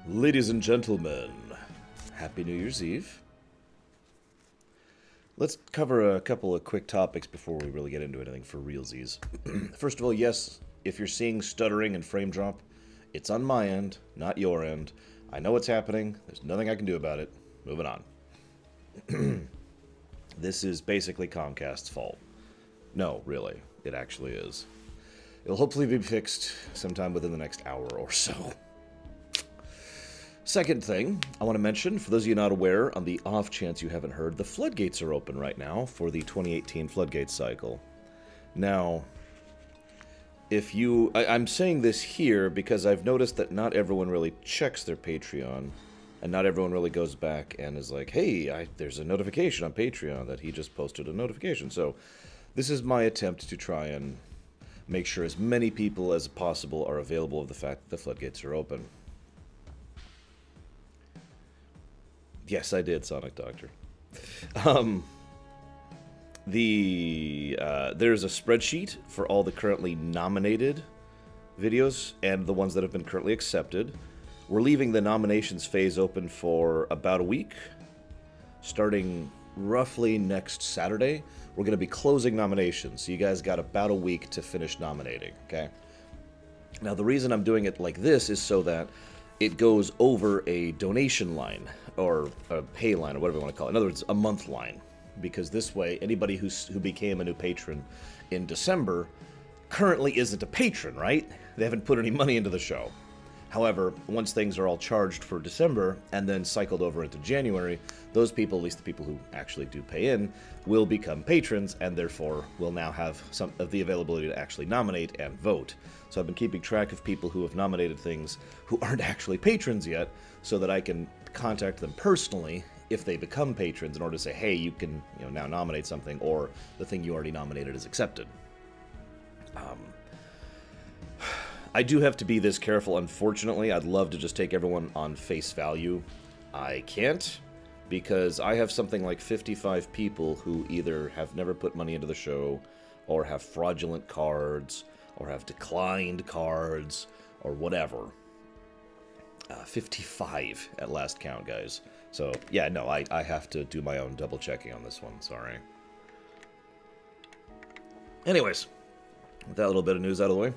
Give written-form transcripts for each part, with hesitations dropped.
Ladies and gentlemen, Happy New Year's Eve. Let's cover a couple of quick topics before we really get into anything for realsies. First of all, yes, if you're seeing stuttering and frame drop, it's on my end, not your end. I know what's happening. There's nothing I can do about it. Moving on. This is basically Comcast's fault. No, really. It actually is. It'll hopefully be fixed sometime within the next hour or so. Second thing I want to mention, for those of you not aware, on the off chance you haven't heard, the floodgates are open right now for the 2018 floodgate cycle. Now, if you... I'm saying this here because I've noticed that not everyone really checks their Patreon, and not everyone really goes back and is like, hey, there's a notification on Patreon that he just posted a notification. So this is my attempt to try and make sure as many people as possible are available of the fact that the floodgates are open. Yes, I did, Sonic Doctor. There's a spreadsheet for all the currently nominated videos and the ones that have been currently accepted. We're leaving the nominations phase open for about a week. Starting roughly next Saturday, we're going to be closing nominations. So you guys got about a week to finish nominating, okay? Now, the reason I'm doing it like this is so that it goes over a donation line, or a pay line, or whatever you want to call it. In other words, a month line. Because this way, anybody who became a new patron in December currently isn't a patron, right? They haven't put any money into the show. However, once things are all charged for December, and then cycled over into January, those people, at least the people who actually do pay in, will become patrons, and therefore will now have some of the availability to actually nominate and vote. So I've been keeping track of people who have nominated things who aren't actually patrons yet, so that I can contact them personally if they become patrons in order to say, hey, you can now nominate something, or the thing you already nominated is accepted. I do have to be this careful, unfortunately. I'd love to just take everyone on face value. I can't, because I have something like 55 people who either have never put money into the show, or have fraudulent cards, or have declined cards, or whatever. 55 at last count, guys. So, yeah, no, I have to do my own double checking on this one, sorry. Anyways, with that little bit of news out of the way,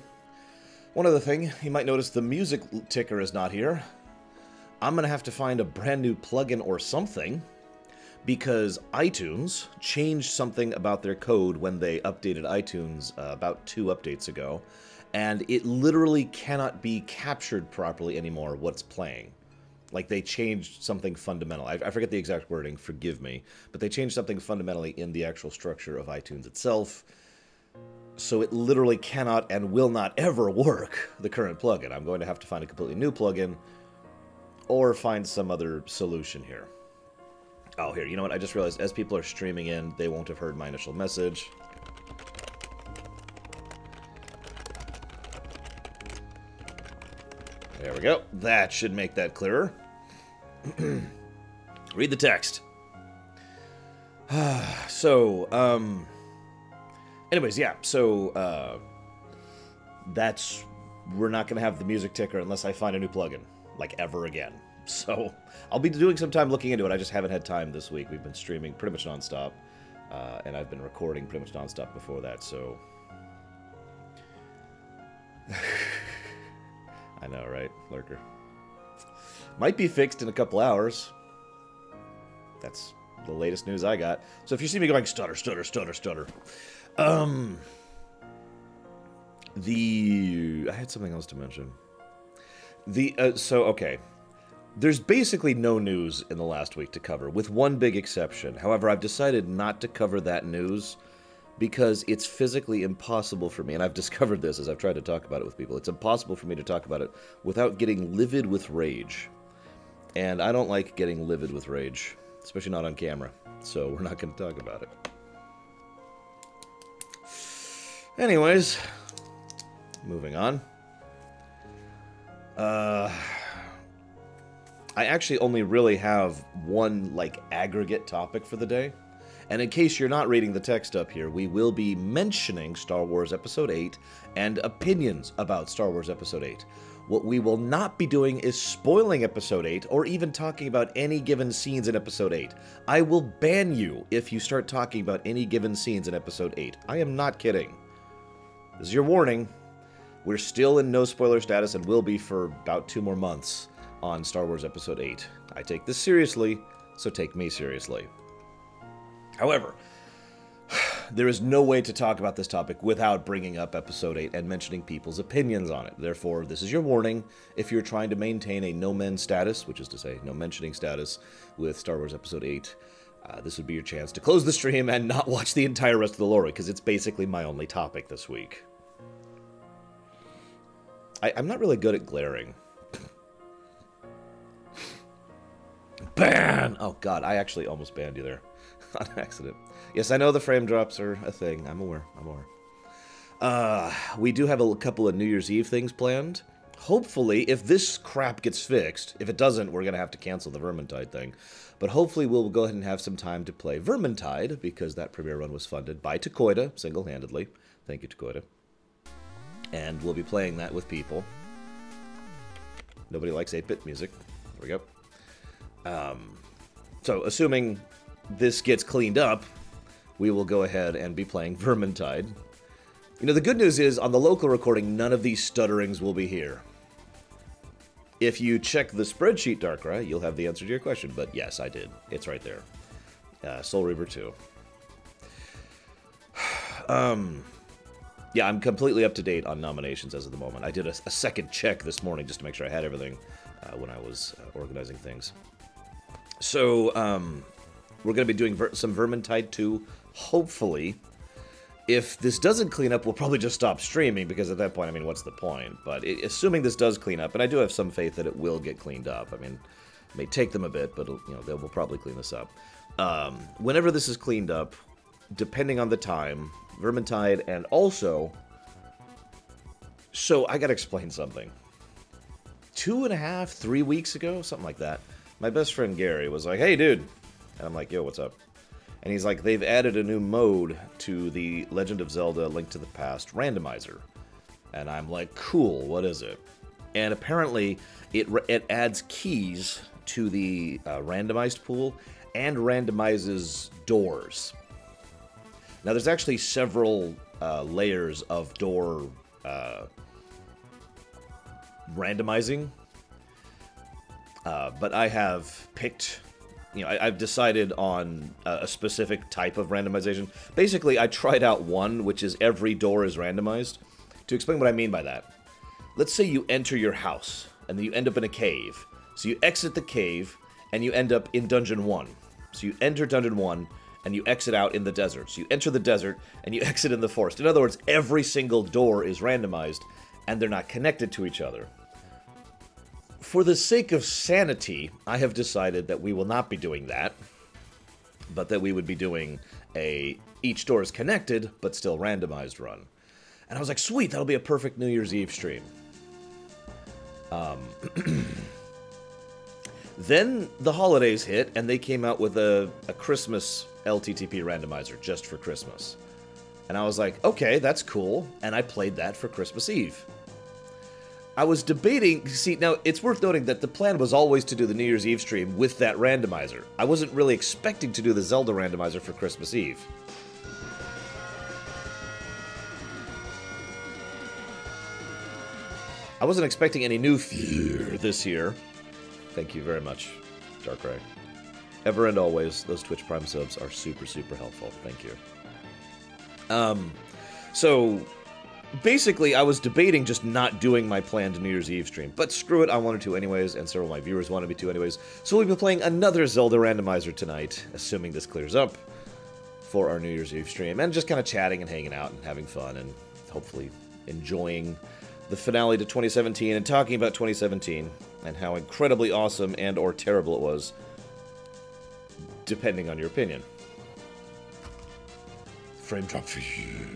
one other thing, you might notice the music ticker is not here. I'm going to have to find a brand new plugin or something, because iTunes changed something about their code when they updated iTunes about 2 updates ago, and it literally cannot be captured properly anymore what's playing. Like, they changed something fundamental. I forget the exact wording, forgive me, but they changed something fundamentally in the actual structure of iTunes itself. So it literally cannot and will not ever work, the current plugin. I'm going to have to find a completely new plugin, or find some other solution here. Oh, here, you know what? I just realized as people are streaming in, they won't have heard my initial message. There we go. That should make that clearer. Read the text. Anyways, yeah, so, we're not going to have the music ticker unless I find a new plugin, like, ever again. So, I'll be doing some time looking into it. I just haven't had time this week. We've been streaming pretty much nonstop, and I've been recording pretty much nonstop before that, so... I know, right, Lurker? Might be fixed in a couple hours. That's the latest news I got. So if you see me going stutter, stutter, stutter, stutter... I had something else to mention. Okay. There's basically no news in the last week to cover, with one big exception. However, I've decided not to cover that news because it's physically impossible for me, and I've discovered this as I've tried to talk about it with people. It's impossible for me to talk about it without getting livid with rage. And I don't like getting livid with rage, especially not on camera. So we're not going to talk about it. Anyways, moving on. I actually only really have one, like, aggregate topic for the day. And in case you're not reading the text up here, we will be mentioning Star Wars Episode 8 and opinions about Star Wars Episode 8. What we will not be doing is spoiling Episode 8, or even talking about any given scenes in Episode 8. I will ban you if you start talking about any given scenes in Episode 8. I am not kidding. This is your warning. We're still in no spoiler status and will be for about 2 more months on Star Wars Episode 8. I take this seriously, so take me seriously. However, there is no way to talk about this topic without bringing up Episode 8 and mentioning people's opinions on it. Therefore, this is your warning. If you're trying to maintain a no-men status, which is to say no mentioning status with Star Wars Episode 8, this would be your chance to close the stream and not watch the entire rest of the Loreweek, because it's basically my only topic this week. I'm not really good at glaring. Ban! Oh god, I actually almost banned you there. On accident. Yes, I know the frame drops are a thing. I'm aware. We do have a couple of New Year's Eve things planned. Hopefully, if this crap gets fixed, if it doesn't, we're going to have to cancel the Vermintide thing. But hopefully we'll go ahead and have some time to play Vermintide, because that premiere run was funded by Takoida, single-handedly. Thank you, Takoida. And we'll be playing that with people. Nobody likes 8-bit music. There we go. So, assuming this gets cleaned up, we will go ahead and be playing Vermintide. You know, the good news is, on the local recording, none of these stutterings will be here. If you check the spreadsheet, Darkrai, you'll have the answer to your question. But yes, I did. It's right there. Soul Reaver 2. Yeah, I'm completely up to date on nominations as of the moment. I did a second check this morning just to make sure I had everything when I was organizing things. So, we're going to be doing some Vermintide 2, hopefully. If this doesn't clean up, we'll probably just stop streaming, because at that point, I mean, what's the point? But assuming this does clean up, and I do have some faith that it will get cleaned up. I mean, it may take them a bit, but, you know, they will probably clean this up. Whenever this is cleaned up, depending on the time, Vermintide, and also... So, I gotta explain something. 2.5, 3 weeks ago, something like that, my best friend Gary was like, hey, dude. And I'm like, yo, what's up? And he's like, they've added a new mode to the Legend of Zelda Link to the Past randomizer. And I'm like, cool, what is it? And apparently, it adds keys to the randomized pool and randomizes doors. Now, there's actually several layers of door randomizing. But I have picked... You know, I've decided on a specific type of randomization. Basically, I tried out one, which is every door is randomized. To explain what I mean by that, let's say you enter your house, and then you end up in a cave. So you exit the cave, and you end up in Dungeon 1. So you enter Dungeon 1, and you exit out in the desert. So you enter the desert, and you exit in the forest. In other words, every single door is randomized, and they're not connected to each other. For the sake of sanity, I have decided that we will not be doing that, but that we would be doing a each door is connected, but still randomized run. And I was like, sweet, that'll be a perfect New Year's Eve stream. Then the holidays hit, and they came out with a Christmas LTTP randomizer just for Christmas. And I was like, okay, that's cool, and I played that for Christmas Eve. I was debating... See, now, it's worth noting that the plan was always to do the New Year's Eve stream with that randomizer. I wasn't really expecting to do the Zelda randomizer for Christmas Eve. I wasn't expecting any new fear this year. Thank you very much, Darkrai. Ever and always, those Twitch Prime subs are super, super helpful. Thank you. So... Basically, I was debating just not doing my planned New Year's Eve stream, but screw it, I wanted to anyways, and several of my viewers wanted me to anyways, so we'll be playing another Zelda randomizer tonight, assuming this clears up, for our New Year's Eve stream, and just kind of chatting and hanging out and having fun, and hopefully enjoying the finale to 2017, and talking about 2017, and how incredibly awesome and or terrible it was, depending on your opinion. Frame drop for you.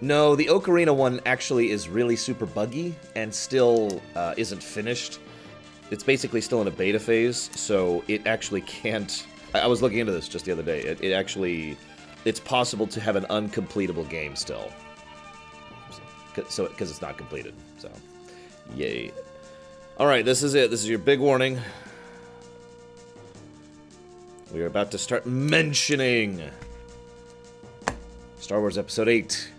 No, the Ocarina one actually is really super buggy and still isn't finished. It's basically still in a beta phase, so it actually can't... I was looking into this just the other day. It actually... It's possible to have an uncompletable game still. because it's not completed. So, yay. All right, this is it. This is your big warning. We are about to start mentioning Star Wars Episode 8.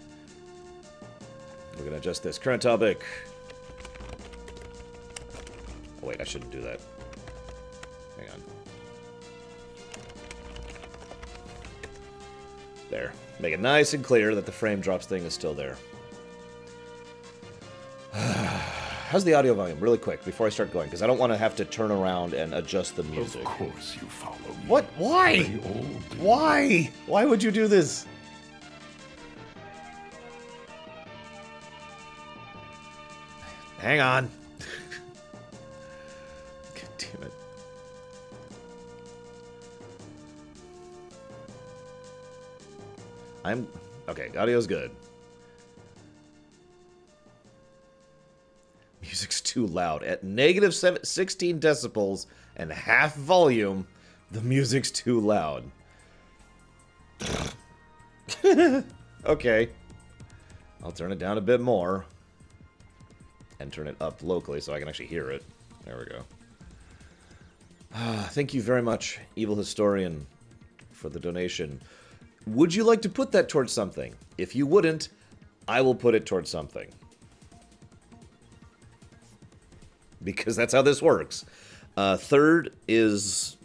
We're going to adjust this. Current topic. Oh, wait, I shouldn't do that. Hang on. There. Make it nice and clear that the frame drops thing is still there. How's the audio volume? Really quick, before I start going, because I don't want to have to turn around and adjust the music. Of course you follow me. What? Why? Why? Why would you do this? Hang on. God damn it. Okay, audio's good. Music's too loud. At negative 16 decibels and half volume, the music's too loud. Okay. I'll turn it down a bit more. And turn it up locally so I can actually hear it. There we go. Thank you very much, Evil Historian, for the donation. Would you like to put that towards something? If you wouldn't, I will put it towards something. Because that's how this works. Third has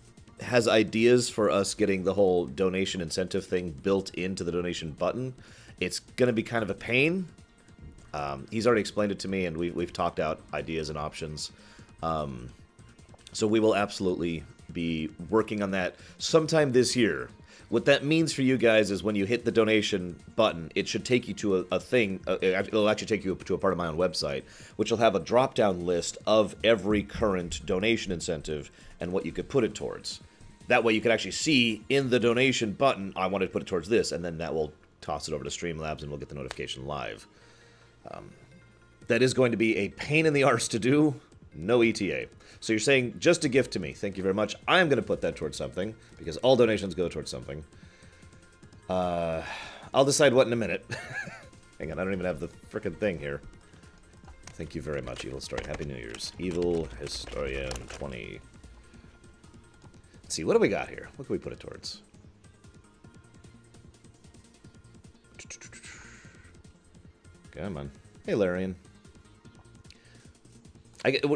ideas for us getting the whole donation incentive thing built into the donation button. It's going to be kind of a pain. He's already explained it to me, and we've talked out ideas and options. So we will absolutely be working on that sometime this year. What that means for you guys is when you hit the donation button, it should take you to a thing. It'll actually take you to a part of my own website, which will have a drop-down list of every current donation incentive and what you could put it towards. That way you can actually see in the donation button, I wanted to put it towards this, and then that will toss it over to Streamlabs and we'll get the notification live. That is going to be a pain in the arse to do. No ETA. So you're saying, just a gift to me. Thank you very much. I'm going to put that towards something, because all donations go towards something. I'll decide what in a minute. Hang on, I don't even have the frickin' thing here. Thank you very much, Evil Historian. Happy New Year's. Evil Historian 20. Let's see, what do we got here? What can we put it towards? Come on. Hey, Larian.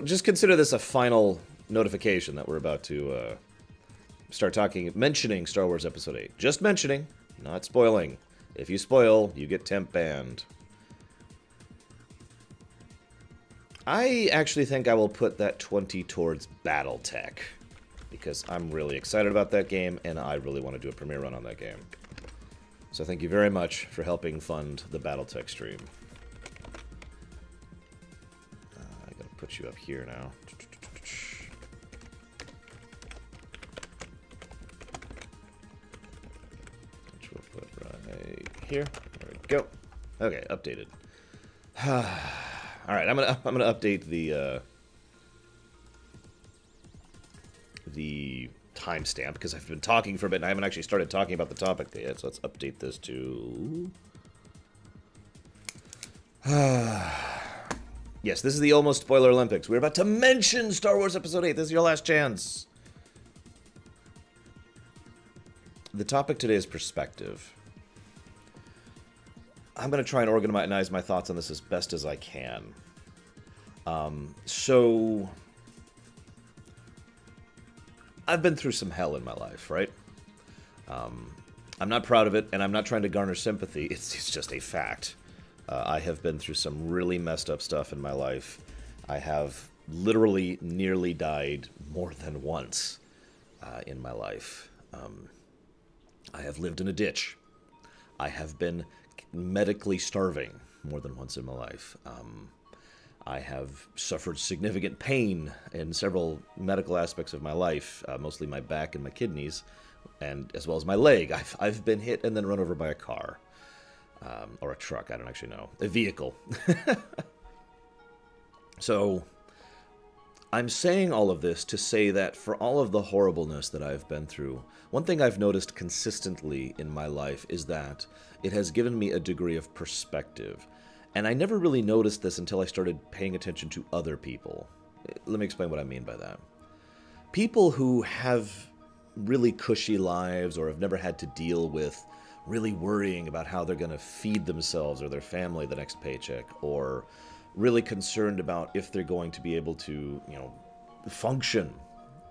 Just consider this a final notification that we're about to start mentioning Star Wars Episode 8. Just mentioning, not spoiling. If you spoil, you get temp banned. I actually think I will put that 20 towards Battletech, because I'm really excited about that game, and I really want to do a premiere run on that game. So thank you very much for helping fund the Battletech stream. Put you up here now. Which we'll put right here. There we go. Okay, updated. All right, I'm gonna update the timestamp because I've been talking for a bit and I haven't actually started talking about the topic yet. So let's update this to. Yes, this is the almost spoiler Olympics. We're about to mention Star Wars Episode 8. This is your last chance. The topic today is perspective. I'm going to try and organize my thoughts on this as best as I can. So, I've been through some hell in my life, right? I'm not proud of it, and I'm not trying to garner sympathy. It's just a fact. I have been through some really messed up stuff in my life. I have literally nearly died more than once in my life. I have lived in a ditch. I have been medically starving more than once in my life. I have suffered significant pain in several medical aspects of my life, mostly my back and my kidneys, and as well as my leg. I've been hit and then run over by a car. Or a truck, I don't actually know. A vehicle. So, I'm saying all of this to say that for all of the horribleness that I've been through, one thing I've noticed consistently in my life is that it has given me a degree of perspective. And I never really noticed this until I started paying attention to other people. Let me explain what I mean by that. People who have really cushy lives or have never had to deal with really worrying about how they're going to feed themselves or their family the next paycheck, or really concerned about if they're going to be able to, function,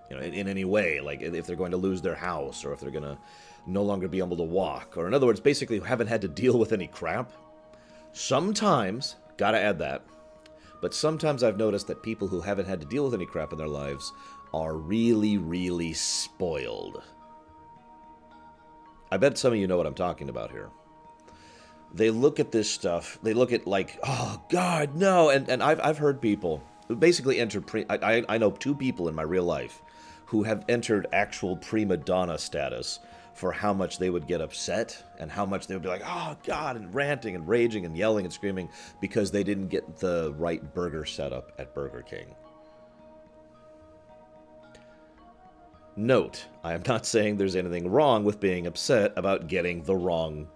in any way, like if they're going to lose their house or if they're going to no longer be able to walk, or in other words, basically haven't had to deal with any crap. Sometimes, gotta add that, but sometimes I've noticed that people who haven't had to deal with any crap in their lives are really, really spoiled. I bet some of you know what I'm talking about here. They look at this stuff, they look at like, oh God, no, and I've heard people who basically enter I know 2 people in my real life who have entered actual prima donna status for how much they would get upset and how much they would be like, oh God, and ranting and raging and yelling and screaming because they didn't get the right burger setup at Burger King. Note, I am not saying there's anything wrong with being upset about getting the wrong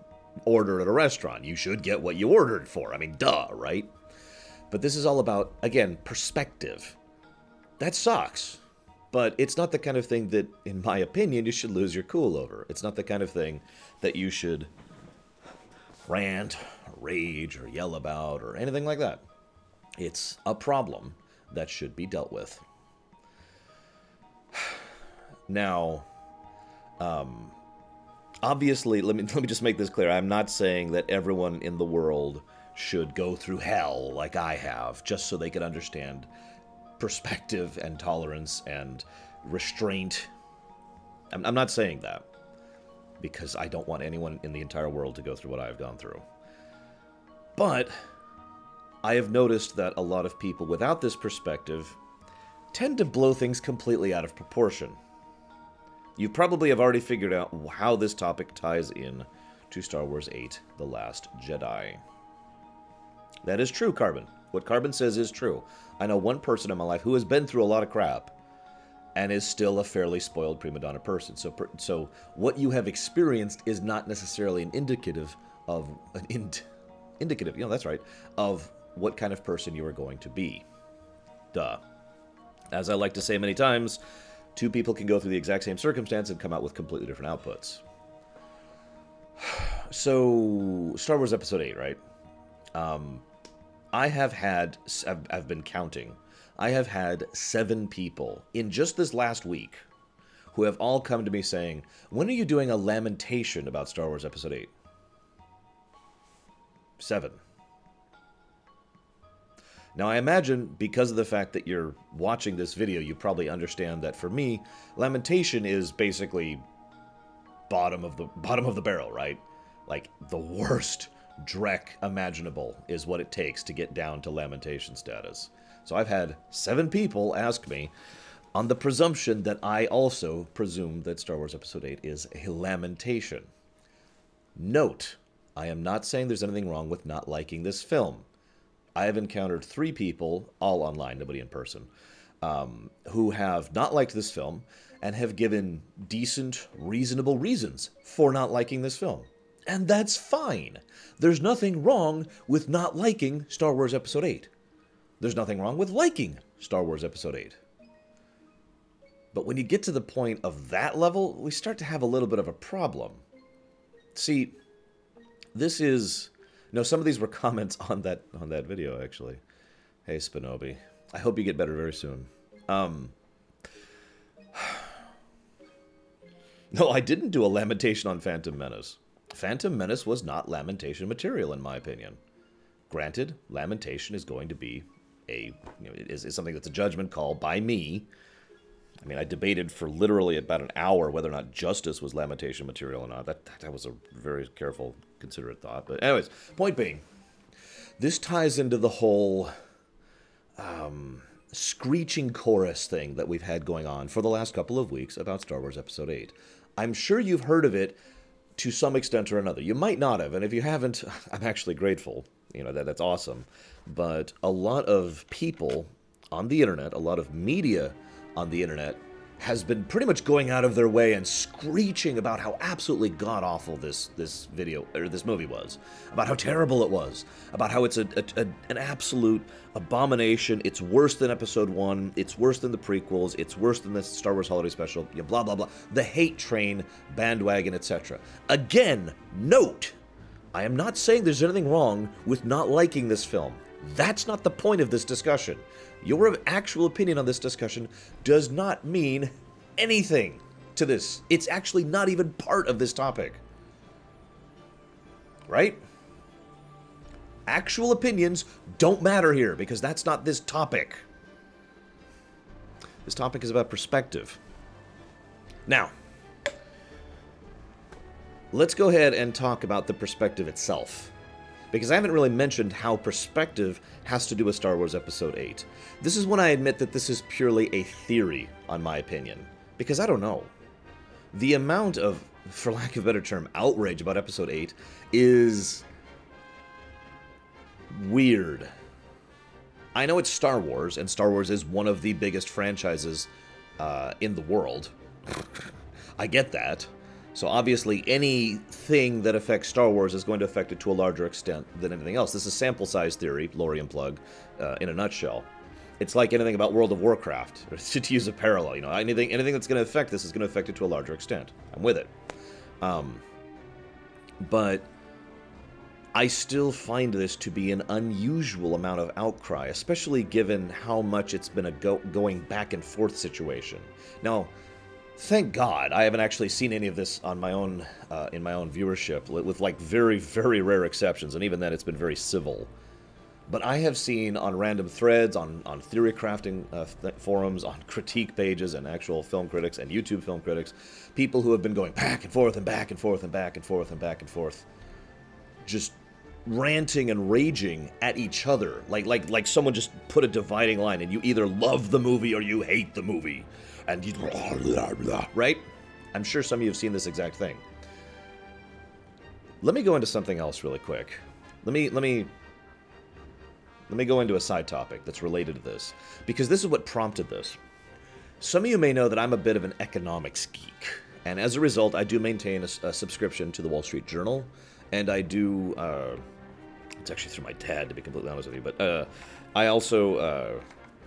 order at a restaurant. You should get what you ordered for. I mean, duh, right? But this is all about, again, perspective. That sucks. But it's not the kind of thing that, in my opinion, you should lose your cool over. It's not the kind of thing that you should rant, or rage, or yell about, or anything like that. It's a problem that should be dealt with. Now, obviously, let me just make this clear. I'm not saying that everyone in the world should go through hell like I have, just so they can understand perspective and tolerance and restraint. I'm not saying that, because I don't want anyone in the entire world to go through what I've gone through. But I have noticed that a lot of people without this perspective tend to blow things completely out of proportion. You probably have already figured out how this topic ties in to Star Wars VIII: The Last Jedi. That is true, Carbon. What Carbon says is true. I know one person in my life who has been through a lot of crap and is still a fairly spoiled prima donna person. So what you have experienced is not necessarily an indicative of that's right, of what kind of person you are going to be. Duh. As I like to say many times, 2 people can go through the exact same circumstance and come out with completely different outputs. So, Star Wars Episode 8, right? I've been counting. I have had 7 people in just this last week who have all come to me saying, when are you doing a lamentation about Star Wars Episode 8? 7. Now, I imagine, because of the fact that you're watching this video, you probably understand that for me, lamentation is basically bottom of the barrel, right? Like, the worst dreck imaginable is what it takes to get down to lamentation status. So I've had 7 people ask me, on the presumption that I also presume that Star Wars Episode 8 is a lamentation. Note, I am not saying there's anything wrong with not liking this film. I have encountered 3 people, all online, nobody in person, who have not liked this film and have given decent, reasonable reasons for not liking this film. And that's fine. There's nothing wrong with not liking Star Wars Episode 8. There's nothing wrong with liking Star Wars Episode 8. But when you get to the point of that level, we start to have a little bit of a problem. See, this is... No, some of these were comments on that video, actually. Hey, Spinobi. I hope you get better very soon. No, I didn't do a lamentation on Phantom Menace. Phantom Menace was not lamentation material, in my opinion. Granted, lamentation is going to be is something that's a judgment call by me. I mean, I debated for literally about an hour whether or not Justice was lamentation material or not. That was a very careful, considerate thought. But anyways, point being, this ties into the whole screeching chorus thing that we've had going on for the last couple of weeks about Star Wars Episode 8. I'm sure you've heard of it to some extent or another. You might not have, and if you haven't, I'm actually grateful. You know, that's awesome. But a lot of people on the internet, a lot of media on the internet, has been pretty much going out of their way and screeching about how absolutely god-awful this video, or this movie was, about how terrible it was, about how it's an absolute abomination, it's worse than Episode 1, it's worse than the prequels, it's worse than the Star Wars Holiday Special, blah, blah, blah, the hate train, bandwagon, etc. Again, note, I am not saying there's anything wrong with not liking this film. That's not the point of this discussion. Your actual opinion on this discussion does not mean anything to this. It's actually not even part of this topic. Right? Actual opinions don't matter here because that's not this topic. This topic is about perspective. Now, let's go ahead and talk about the perspective itself, because I haven't really mentioned how perspective has to do with Star Wars Episode 8. This is when I admit that this is purely a theory, on my opinion, because I don't know. The amount of, for lack of a better term, outrage about Episode 8 is weird. I know it's Star Wars, and Star Wars is one of the biggest franchises in the world. I get that. So obviously anything that affects Star Wars is going to affect it to a larger extent than anything else. This is sample size theory, Lore and Plug, in a nutshell. It's like anything about World of Warcraft, to use a parallel. You know, anything that's going to affect this is going to affect it to a larger extent. I'm with it. But I still find this to be an unusual amount of outcry, especially given how much it's been a going back and forth situation. Now, thank God I haven't actually seen any of this on my own, in my own viewership, with like very, very rare exceptions, and even then it's been very civil. But I have seen on random threads, on theory crafting forums, on critique pages, and actual film critics and YouTube film critics, people who have been going back and forth and back and forth and back and forth and back and forth, just ranting and raging at each other, like someone just put a dividing line, and you either love the movie or you hate the movie. And you, right? I'm sure some of you have seen this exact thing. Let me go into something else really quick. Let me go into a side topic that's related to this, because this is what prompted this. Some of you may know that I'm a bit of an economics geek, and as a result, I do maintain a subscription to the Wall Street Journal, and I do, it's actually through my dad, to be completely honest with you, but I also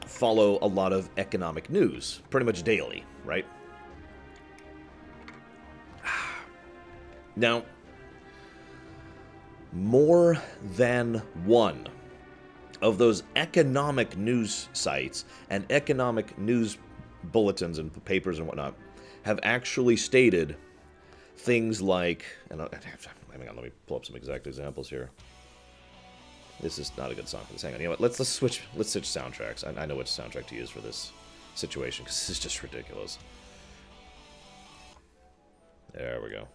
follow a lot of economic news, pretty much daily, right? Now, more than one of those economic news sites and economic news bulletins and papers and whatnot have actually stated things like, and hang on, let me pull up some exact examples here. This is not a good song for this. Hang on, you know what? Let's switch soundtracks. I know which soundtrack to use for this situation, because this is just ridiculous. There we go.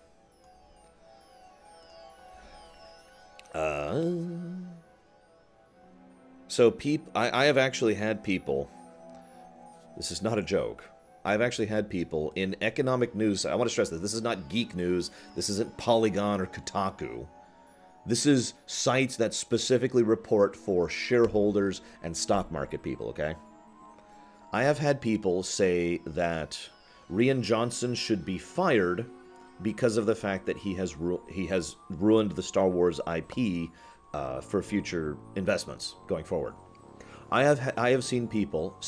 So I have actually had people, this is not a joke, I've actually had people in economic news, I want to stress this is not geek news, this isn't Polygon or Kotaku. This is sites that specifically report for shareholders and stock market people, okay? I have had people say that Rian Johnson should be fired because of the fact that he has ruined the Star Wars IP for future investments going forward. I have seen people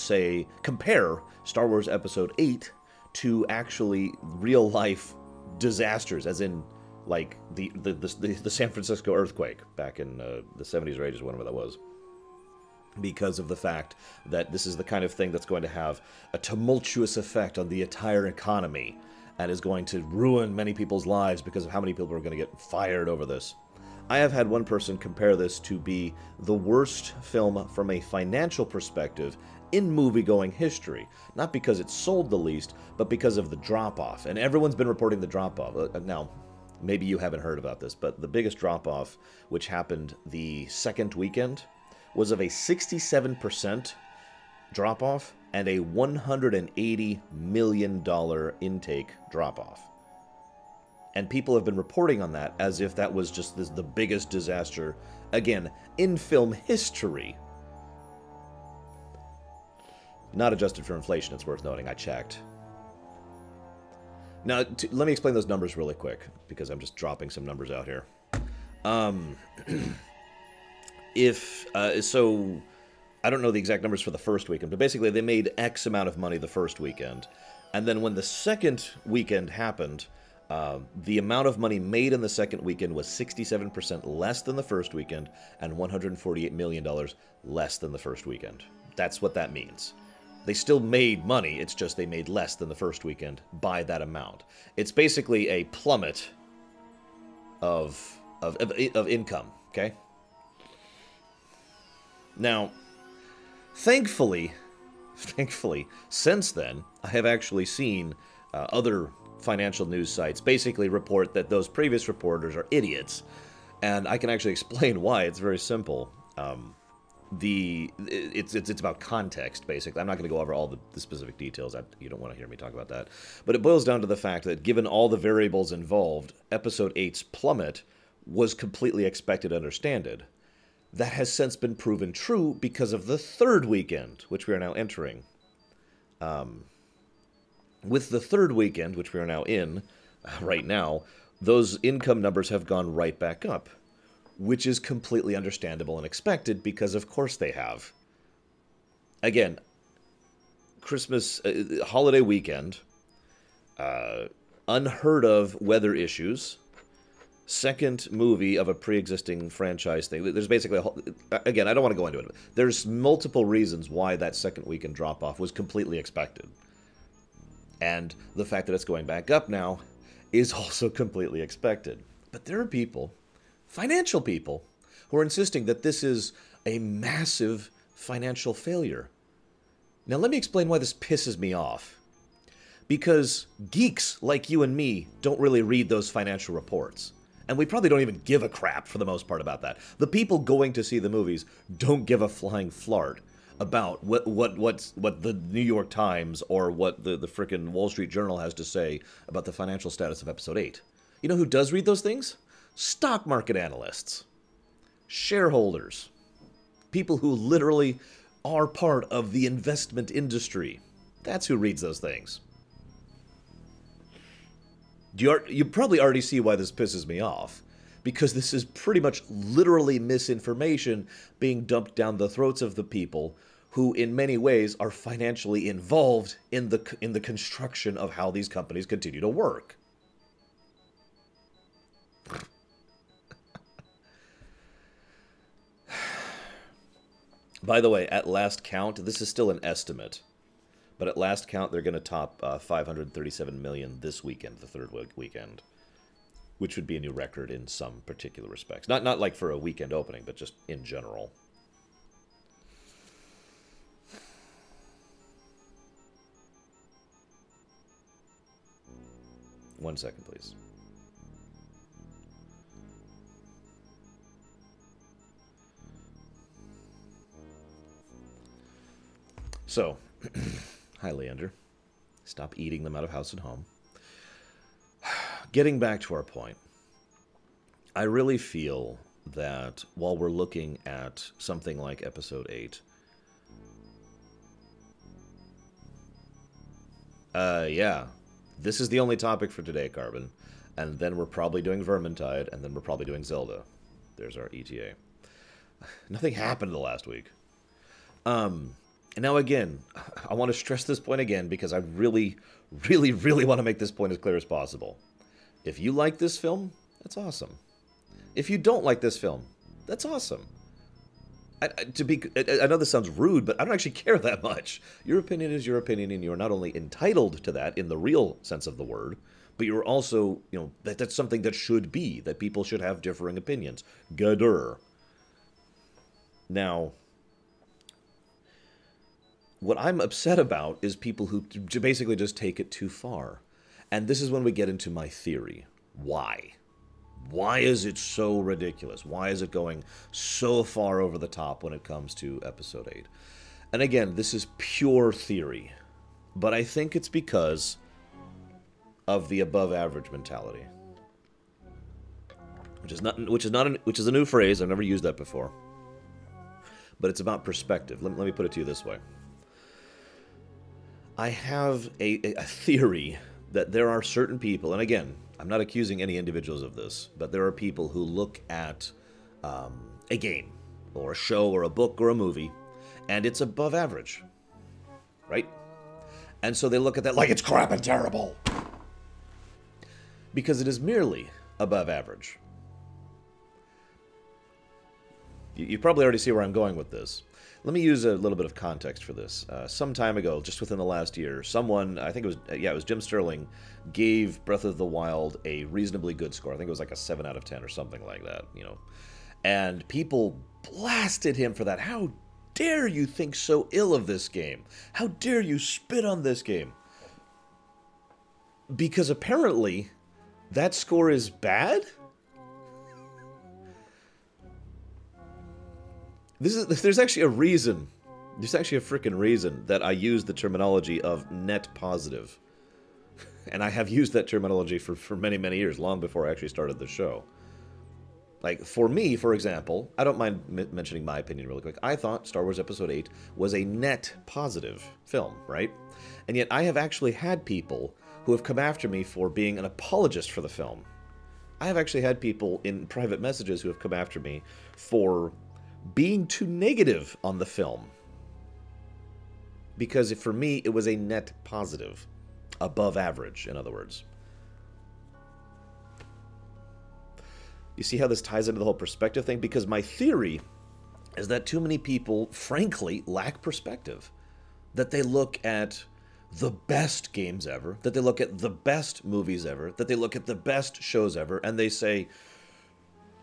compare Star Wars Episode 8 to actually real life disasters, as in like the San Francisco earthquake back in the 70s or 80s, whatever that was, because of the fact that this is the kind of thing that's going to have a tumultuous effect on the entire economy and is going to ruin many people's lives because of how many people are going to get fired over this. I have had one person compare this to be the worst film from a financial perspective in movie-going history. Not because it sold the least, but because of the drop-off. And everyone's been reporting the drop-off. Now, maybe you haven't heard about this, but the biggest drop-off, which happened the second weekend, was of a 67% drop-off and a $180 million intake drop-off. And people have been reporting on that as if that was just the biggest disaster, again, in film history. Not adjusted for inflation, it's worth noting. I checked. Now, let me explain those numbers really quick, because I'm just dropping some numbers out here. So, I don't know the exact numbers for the first weekend, but basically they made X amount of money the first weekend. And then when the second weekend happened, the amount of money made in the second weekend was 67% less than the first weekend and $148 million less than the first weekend. That's what that means. They still made money, it's just they made less than the first weekend by that amount. It's basically a plummet of income, okay? Now, thankfully, since then, I have actually seen other financial news sites basically report that those previous reporters are idiots. And I can actually explain why. It's very simple. It's about context, basically. I'm not going to go over all the specific details. You don't want to hear me talk about that. But it boils down to the fact that given all the variables involved, Episode 8's plummet was completely expected and understood. That has since been proven true because of the third weekend, which we are now entering. With the third weekend, which we are now in right now, those income numbers have gone right back up, which is completely understandable and expected because, of course, they have. Again, Christmas, holiday weekend, unheard of weather issues, second movie of a pre-existing franchise thing. There's basically again, I don't want to go into it. There's multiple reasons why that second weekend drop-off was completely expected. And the fact that it's going back up now is also completely expected. But there are people, financial people, who are insisting that this is a massive financial failure. Now let me explain why this pisses me off. Because geeks like you and me don't really read those financial reports. And we probably don't even give a crap for the most part about that. The people going to see the movies don't give a flying flart about what the New York Times or what the frickin' Wall Street Journal has to say about the financial status of Episode 8. You know who does read those things? Stock market analysts. Shareholders. People who literally are part of the investment industry. That's who reads those things. You probably already see why this pisses me off. Because this is pretty much literally misinformation being dumped down the throats of the people who, in many ways, are financially involved in the construction of how these companies continue to work. By the way, at last count, this is still an estimate. But at last count, they're going to top 537 million this weekend, the third weekend. Which would be a new record in some particular respects. Not like for a weekend opening, but just in general. One second, please. So, hi, Leander. Stop eating them out of house and home. Getting back to our point, I really feel that while we're looking at something like Episode 8, yeah, this is the only topic for today, Carbon, and then we're probably doing Vermintide, and then we're probably doing Zelda. There's our ETA. Nothing happened the last week. And now again, I want to stress this point again because I really, really, really want to make this point as clear as possible. If you like this film, that's awesome. If you don't like this film, that's awesome. I know this sounds rude, but I don't actually care that much. Your opinion is your opinion, and you're not only entitled to that in the real sense of the word, but you're also, you know, that's something that should be, that people should have differing opinions. Gadur. Now, what I'm upset about is people who basically just take it too far. And this is when we get into my theory. Why? Why is it so ridiculous? Why is it going so far over the top when it comes to Episode 8? And again, this is pure theory. But I think it's because of the above-average mentality. Which is a new phrase. I've never used that before. But it's about perspective. Let me put it to you this way. I have a theory that there are certain people, and again, I'm not accusing any individuals of this, but there are people who look at a game, or a show, or a book, or a movie, and it's above average, right? And so they look at that like it's crap and terrible, because it is merely above average. You probably already see where I'm going with this. Let me use a little bit of context for this. Some time ago, just within the last year, someone, I think it was Jim Sterling, gave Breath of the Wild a reasonably good score. I think it was like a 7 out of 10 or something like that, you know. And people blasted him for that. How dare you think so ill of this game? How dare you spit on this game? Because apparently, that score is bad? There's actually a reason. There's actually a freaking reason that I use the terminology of net positive. And I have used that terminology for many, many years, long before I actually started the show. Like, for me, for example, I don't mind mentioning my opinion really quick. I thought Star Wars Episode 8 was a net positive film, right? And yet I have actually had people who have come after me for being an apologist for the film. I have actually had people in private messages who have come after me for being too negative on the film. Because for me, it was a net positive. Above average, in other words. You see how this ties into the whole perspective thing? Because my theory is that too many people, frankly, lack perspective. That they look at the best games ever, that they look at the best movies ever, that they look at the best shows ever, and they say,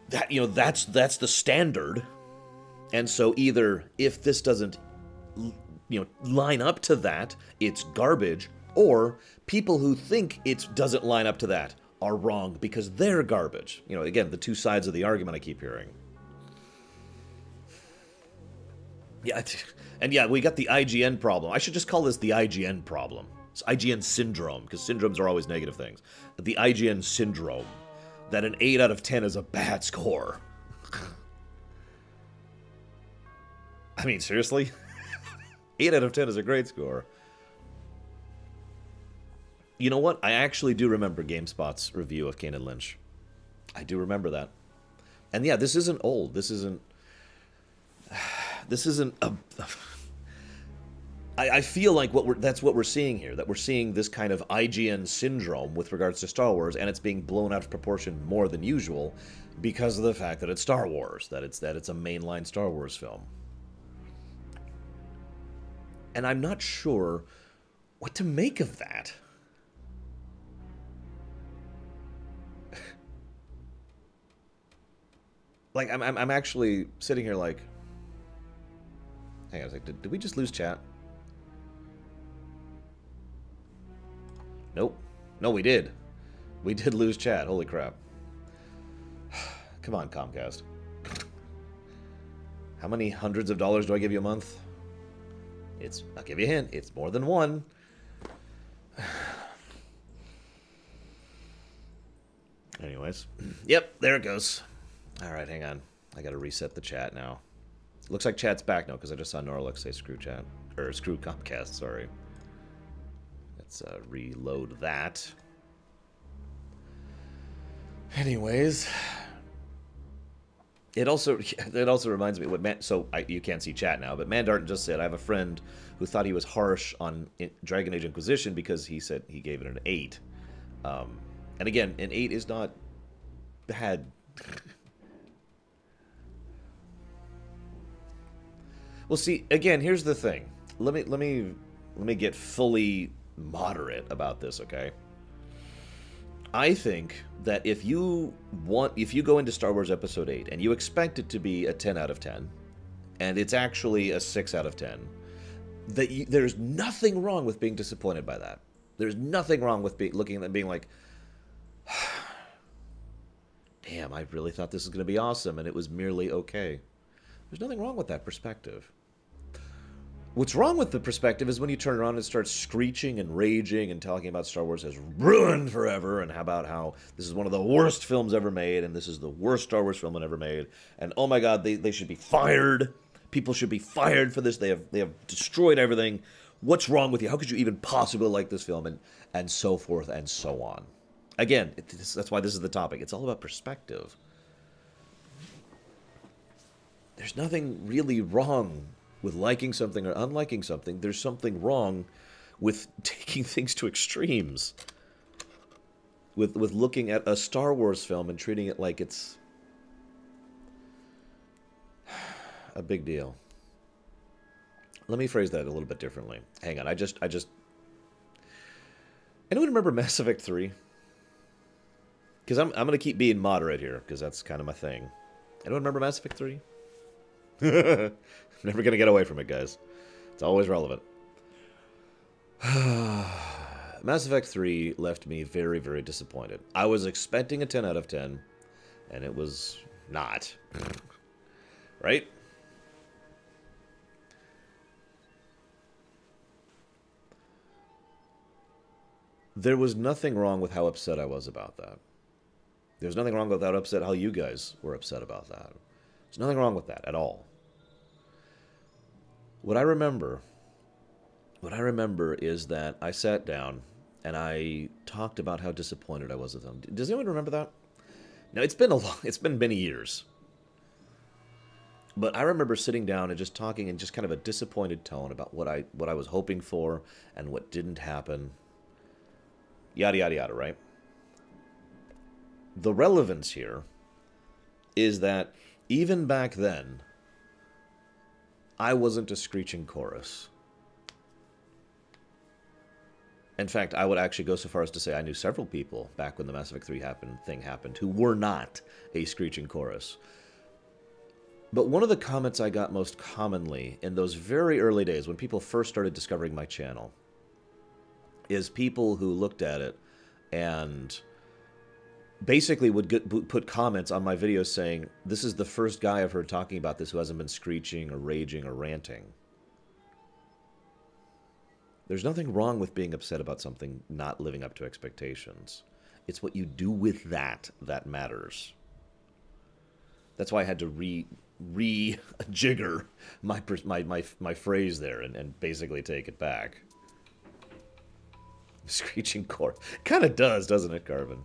that, you know, that's the standard. And so either if this doesn't, you know, line up to that, it's garbage, or people who think it doesn't line up to that are wrong because they're garbage. You know, again, the two sides of the argument I keep hearing. Yeah, and yeah, we got the IGN problem. I should just call this the IGN problem. It's IGN syndrome, because syndromes are always negative things. The IGN syndrome, that an 8 out of 10 is a bad score. I mean, seriously? 8 out of 10 is a great score. You know what? I actually do remember GameSpot's review of Kane and Lynch. I do remember that. And yeah, this isn't old. This isn't a... I feel like that's what we're seeing here. That we're seeing this kind of IGN syndrome with regards to Star Wars, and it's being blown out of proportion more than usual because of the fact that it's Star Wars, that it's a mainline Star Wars film. And I'm not sure what to make of that. Like, I'm actually sitting here like... Hang on a sec, did we just lose chat? Nope. No, we did. We did lose chat, holy crap. Come on, Comcast. How many hundreds of dollars do I give you a month? I'll give you a hint, it's more than one. Anyways. Yep, there it goes. Alright, hang on. I gotta reset the chat now. Looks like chat's back now, because I just saw Norlux say screw chat. Or screw Comcast, sorry. Let's reload that. Anyways. It also reminds me what you can't see chat now, but Mandarton just said, I have a friend who thought he was harsh on Dragon Age Inquisition because he said he gave it an 8. And again, an 8 is not bad. Well, see, again, here's the thing. Let me get fully moderate about this, okay? I think that if you go into Star Wars Episode 8 and you expect it to be a 10 out of 10, and it's actually a 6 out of 10, there's nothing wrong with being disappointed by that. There's nothing wrong with looking at it and being like, damn, I really thought this was going to be awesome, and it was merely okay. There's nothing wrong with that perspective. What's wrong with the perspective is when you turn around and start screeching and raging and talking about Star Wars has ruined forever, and how this is one of the worst films ever made, and this is the worst Star Wars film ever made, and oh my god, they should be fired. People should be fired for this. They have destroyed everything. What's wrong with you? How could you even possibly like this film? And so forth and so on. Again, that's why this is the topic. It's all about perspective. There's nothing really wrong with liking something or unliking something. There's something wrong with taking things to extremes. With looking at a Star Wars film and treating it like it's a big deal. Let me phrase that a little bit differently. Hang on, I just... Anyone remember Mass Effect 3? Because I'm going to keep being moderate here, because that's kind of my thing. Anyone remember Mass Effect 3? Never going to get away from it, guys. It's always relevant. Mass Effect 3 left me very, very disappointed. I was expecting a 10 out of 10, and it was not. Right? There was nothing wrong with how upset I was about that. There was nothing wrong with how you guys were upset about that. There's nothing wrong with that at all. What I remember is that I sat down and I talked about how disappointed I was with them. Does anyone remember that? Now, it's been many years. But I remember sitting down and just talking in just kind of a disappointed tone about what I was hoping for and what didn't happen. Yada, yada, yada, right? The relevance here is that even back then, I wasn't a screeching chorus. In fact, I would actually go so far as to say I knew several people back when the Mass Effect 3 thing happened who were not a screeching chorus. But one of the comments I got most commonly in those very early days when people first started discovering my channel is people who looked at it and basically would put comments on my videos saying, this is the first guy I've heard talking about this who hasn't been screeching or raging or ranting. There's nothing wrong with being upset about something not living up to expectations. It's what you do with that that matters. That's why I had to re-jigger my phrase there and basically take it back. Screeching core. Kind of does, doesn't it, Carbon?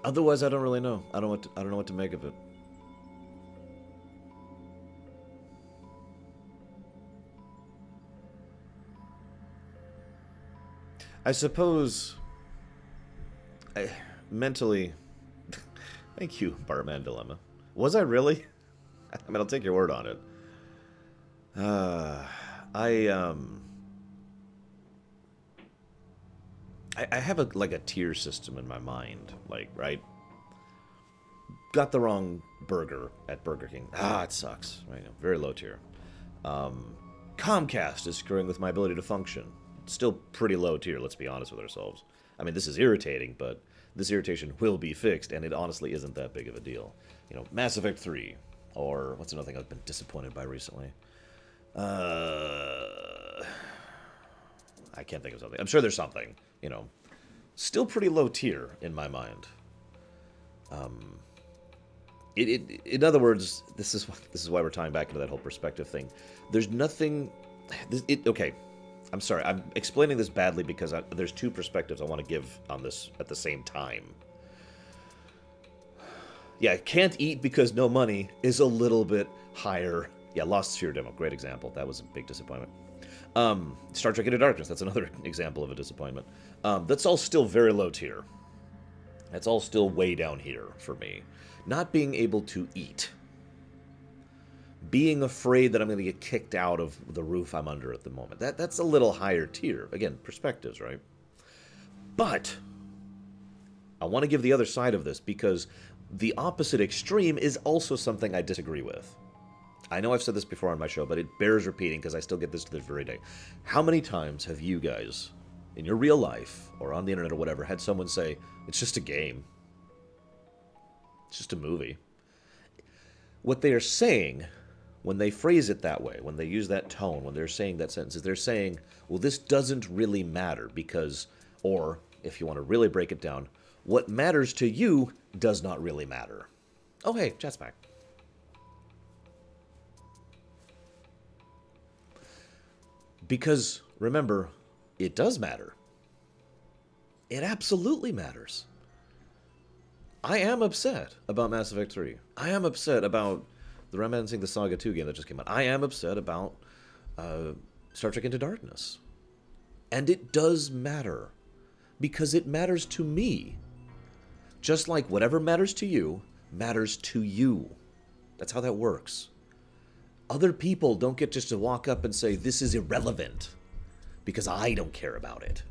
Otherwise, I don't really know. I don't know what to make of it. I suppose mentally, thank you, Bartman Dilemma. Was I really? I mean, I'll take your word on it. I have a tier system in my mind, like, right? Got the wrong burger at Burger King. It sucks. Right? Very low tier. Comcast is screwing with my ability to function. Still pretty low tier, let's be honest with ourselves. I mean, this is irritating, but this irritation will be fixed, and it honestly isn't that big of a deal. You know, Mass Effect 3, or what's another thing I've been disappointed by recently? I can't think of something. I'm sure there's something, you know. Still pretty low tier in my mind. In other words, this is why we're tying back into that whole perspective thing. There's nothing... Okay. I'm sorry, I'm explaining this badly because there's two perspectives I want to give on this at the same time. Yeah, can't eat because no money is a little bit higher. Yeah, Lost Sphere demo, great example. That was a big disappointment. Star Trek Into Darkness, that's another example of a disappointment. That's all still very low tier. That's all still way down here for me. Not being able to eat. Being afraid that I'm going to get kicked out of the roof I'm under at the moment. That's a little higher tier. Again, perspectives, right? But I want to give the other side of this because the opposite extreme is also something I disagree with. I know I've said this before on my show, but it bears repeating because I still get this to this very day. How many times have you guys, in your real life or on the internet or whatever, had someone say, it's just a game? It's just a movie. What they are saying... when they phrase it that way, when they use that tone, when they're saying that sentence, they're saying, well, this doesn't really matter because, or if you want to really break it down, what matters to you does not really matter. Oh, hey, chat's back. Because, remember, it does matter. It absolutely matters. I am upset about Mass Effect 3. I am upset about the Romancing the Saga 2 game that just came out. I am upset about Star Trek Into Darkness. And it does matter. Because it matters to me. Just like whatever matters to you, matters to you. That's how that works. Other people don't get just to walk up and say, this is irrelevant because I don't care about it.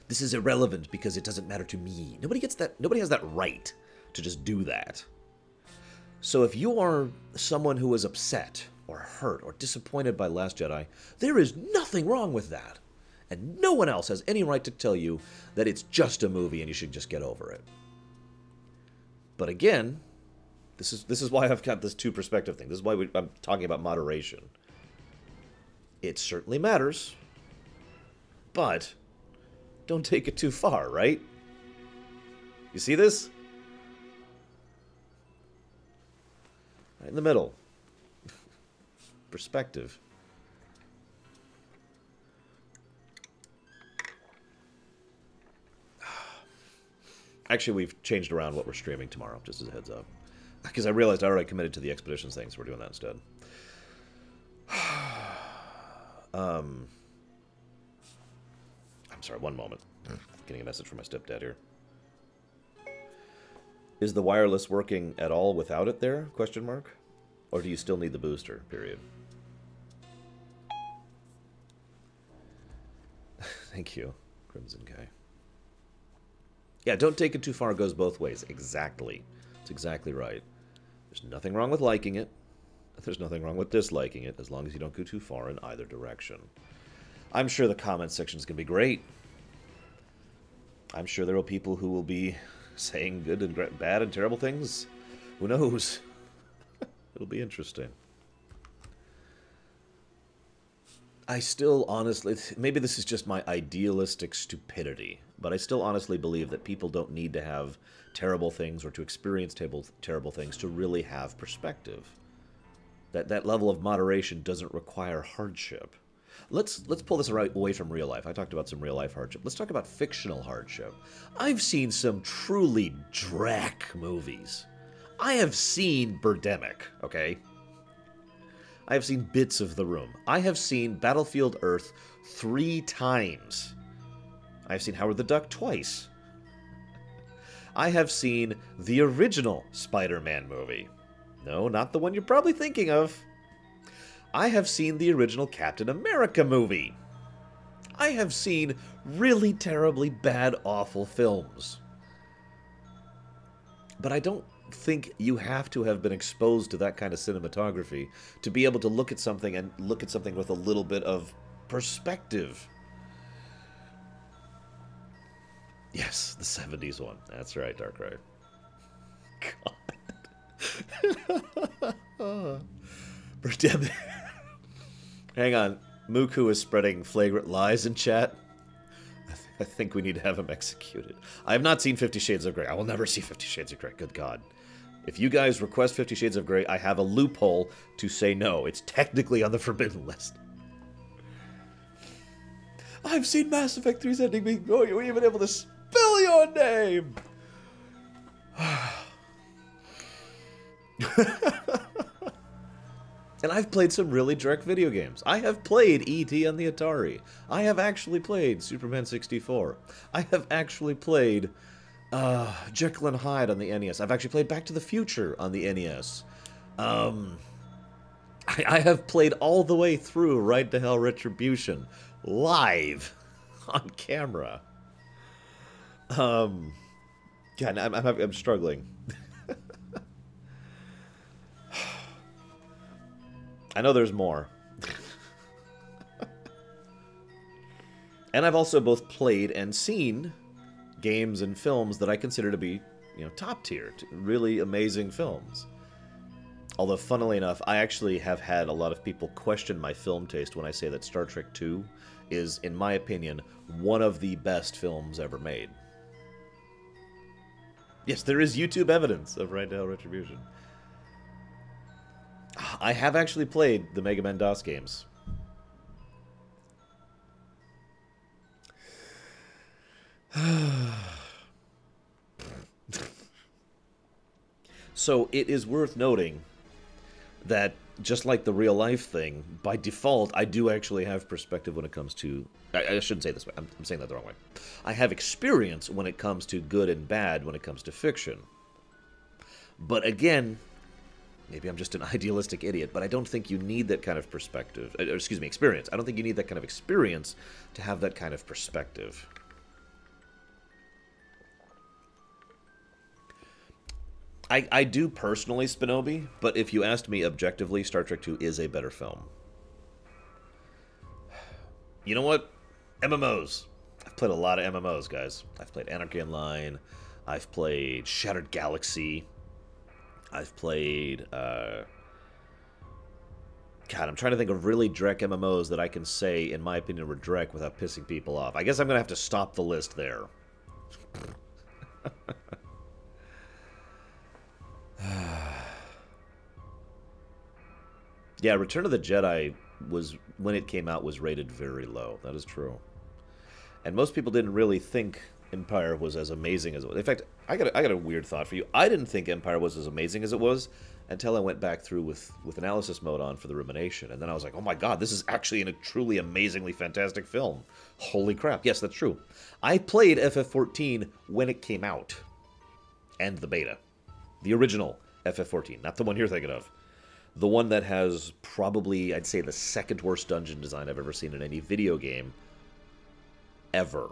This is irrelevant because it doesn't matter to me. Nobody gets that. Nobody has that right to just do that. So if you are someone who is upset or hurt or disappointed by Last Jedi, there is nothing wrong with that. And no one else has any right to tell you that it's just a movie and you should just get over it. But again, this is why I've got this two-perspective thing. This is why I'm talking about moderation. It certainly matters, but don't take it too far, right? You see this? Right in the middle. Perspective. Actually, we've changed around what we're streaming tomorrow, just as a heads up. Because I realized I already committed to the Expeditions thing, so we're doing that instead. I'm sorry, one moment. Getting a message from my stepdad here. Is the wireless working at all without it there? Question mark. Or do you still need the booster? Period. Thank you, Crimson Guy. Yeah, don't take it too far. It goes both ways. Exactly. That's exactly right. There's nothing wrong with liking it. There's nothing wrong with disliking it, as long as you don't go too far in either direction. I'm sure the comment section is going to be great. I'm sure there are people who will be saying good and bad and terrible things. Who knows? It'll be interesting. I still honestly, maybe this is just my idealistic stupidity, but I still honestly believe that people don't need to have terrible things or to experience terrible things to really have perspective. That level of moderation doesn't require hardship. Let's pull this right away from real life. I talked about some real life hardship. Let's talk about fictional hardship. I've seen some truly dreck movies. I have seen Birdemic, okay? I have seen bits of The Room. I have seen Battlefield Earth 3 times. I have seen Howard the Duck twice. I have seen the original Spider-Man movie. No, not the one you're probably thinking of. I have seen the original Captain America movie. I have seen really terribly bad, awful films. But I don't think you have to have been exposed to that kind of cinematography to be able to look at something and look at something with a little bit of perspective. Yes, the 70s one. That's right, Darkrai. God. Birdemic. Hang on. Muku is spreading flagrant lies in chat. I think we need to have him executed. I have not seen 50 Shades of Grey. I will never see 50 Shades of Grey. Good God. If you guys request 50 Shades of Grey, I have a loophole to say no. It's technically on the forbidden list. I've seen Mass Effect 3's ending being... Oh, you weren't even able to spell your name! And I've played some really direct video games. I have played E.T. on the Atari. I have actually played Superman 64. I have actually played Jekyll and Hyde on the NES. I've actually played Back to the Future on the NES. I have played all the way through Ride to Hell Retribution live on camera. God, I'm struggling. I know there's more. And I've also both played and seen games and films that I consider to be, top tier, really amazing films. Although, funnily enough, I actually have had a lot of people question my film taste when I say that Star Trek II is, in my opinion, one of the best films ever made. Yes, there is YouTube evidence of Right Now Retribution. I have actually played the Mega Man DOS games. So it is worth noting that, just like the real life thing, by default, I do actually have perspective when it comes to... I shouldn't say this way. I'm saying that the wrong way. I have experience when it comes to good and bad when it comes to fiction. But again, maybe I'm just an idealistic idiot, but I don't think you need that kind of perspective. Excuse me, experience. I don't think you need that kind of experience to have that kind of perspective. I do personally Spinobi, but if you asked me objectively, Star Trek II is a better film. You know what? MMOs. I've played a lot of MMOs, guys. I've played Anarchy Online. I've played Shattered Galaxy. I've played... God, I'm trying to think of really Drek MMOs that I can say, in my opinion, were Drek without pissing people off. I guess I'm going to have to stop the list there. Yeah, Return of the Jedi was, when it came out, was rated very low. That is true. And most people didn't really think Empire was as amazing as it was. In fact, I got a weird thought for you. I didn't think Empire was as amazing as it was until I went back through with analysis mode on for the Rumination. And then I was like, oh my god, this is actually a truly amazingly fantastic film. Holy crap. Yes, that's true. I played FF14 when it came out. And the beta. The original FF14, not the one you're thinking of. The one that has probably, I'd say, the second worst dungeon design I've ever seen in any video game ever.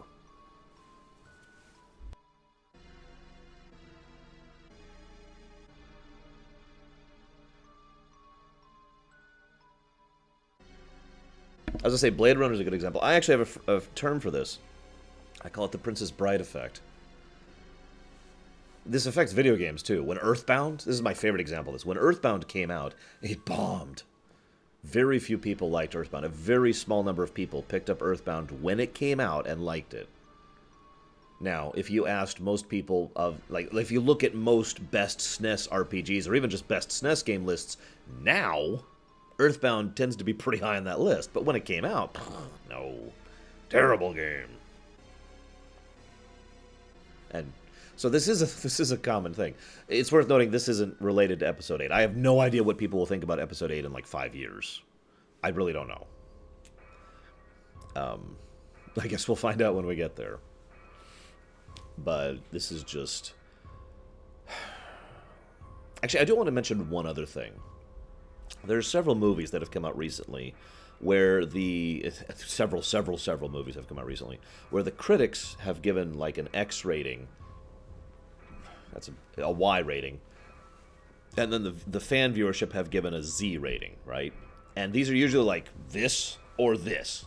I was going to say, Blade Runner is a good example. I actually have a term for this. I call it the Princess Bride effect. This affects video games, too. When Earthbound, this is my favorite example of this. When Earthbound came out, it bombed. Very few people liked Earthbound. A very small number of people picked up Earthbound when it came out and liked it. Now, if you asked most people of, like, if you look at most best SNES RPGs, or even just best SNES game lists now, Earthbound tends to be pretty high on that list. But when it came out, no. Terrible game. And so this is a common thing. It's worth noting this isn't related to Episode 8. I have no idea what people will think about Episode 8 in like 5 years. I really don't know. I guess we'll find out when we get there. But this is just... Actually, I do want to mention one other thing. There's several movies that have come out recently where the... Several movies have come out recently where the critics have given like an X rating. That's a Y rating. And then the fan viewership have given a Z rating, right? And these are usually like this or this.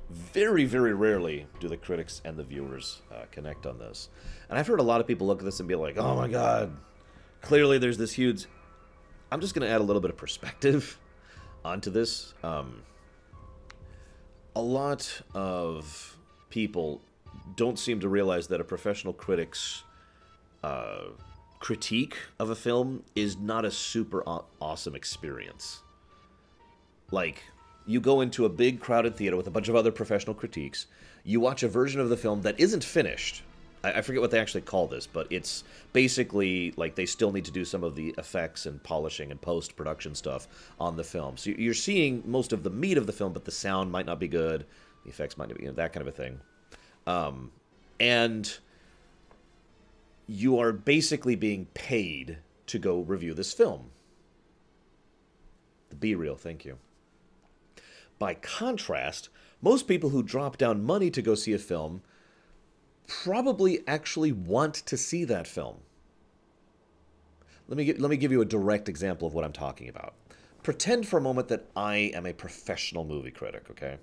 Very, very rarely do the critics and the viewers connect on this. And I've heard a lot of people look at this and be like, oh my god, clearly there's this huge... I'm just going to add a little bit of perspective onto this. A lot of people don't seem to realize that a professional critic's critique of a film is not a super awesome experience. Like, you go into a big crowded theater with a bunch of other professional critiques, you watch a version of the film that isn't finished. I forget what they actually call this, but it's basically like they still need to do some of the effects and polishing and post-production stuff on the film. So you're seeing most of the meat of the film, but the sound might not be good, the effects might not be, you know, that kind of a thing. And you are basically being paid to go review this film. The Be Real, thank you. By contrast, most people who drop down money to go see a film probably actually want to see that film. Let me give you a direct example of what I'm talking about. Pretend for a moment that I am a professional movie critic, okay?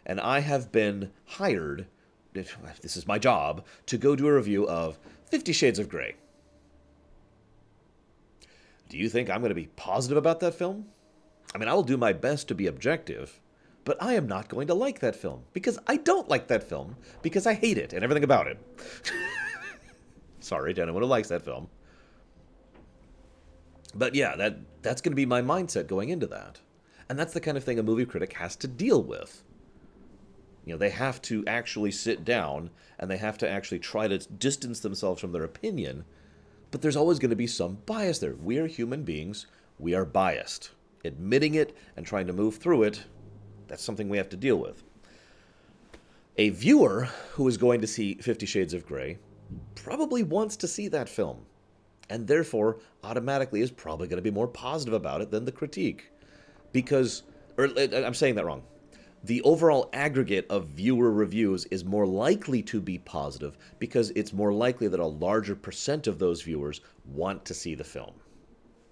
And I have been hired, this is my job, to go do a review of 50 Shades of Grey. Do you think I'm going to be positive about that film? I mean, I will do my best to be objective, but I am not going to like that film because I don't like that film because I hate it and everything about it. Sorry to anyone who likes that film. But yeah, that's going to be my mindset going into that. And that's the kind of thing a movie critic has to deal with. You know, they have to actually sit down and they have to actually try to distance themselves from their opinion. But there's always going to be some bias there. We are human beings. We are biased. Admitting it and trying to move through it, that's something we have to deal with. A viewer who is going to see 50 Shades of Grey probably wants to see that film, and therefore automatically is probably going to be more positive about it than the critique. Because, or I'm saying that wrong. The overall aggregate of viewer reviews is more likely to be positive because it's more likely that a larger percent of those viewers want to see the film.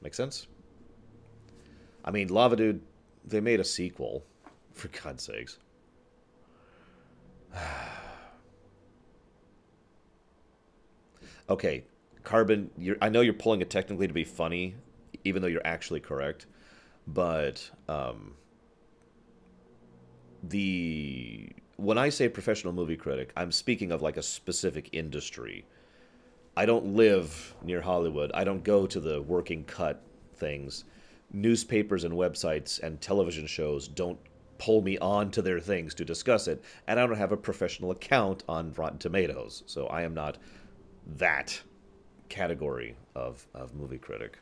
Make sense? I mean, Lava Dude, they made a sequel, for God's sakes. Okay, Carbon, I know you're pulling it technically to be funny, even though you're actually correct, but when I say professional movie critic, I'm speaking of like a specific industry. I don't live near Hollywood. I don't go to the working cut things. Newspapers and websites and television shows don't pull me on to their things to discuss it, and I don't have a professional account on Rotten Tomatoes, so I am not that category of movie critic.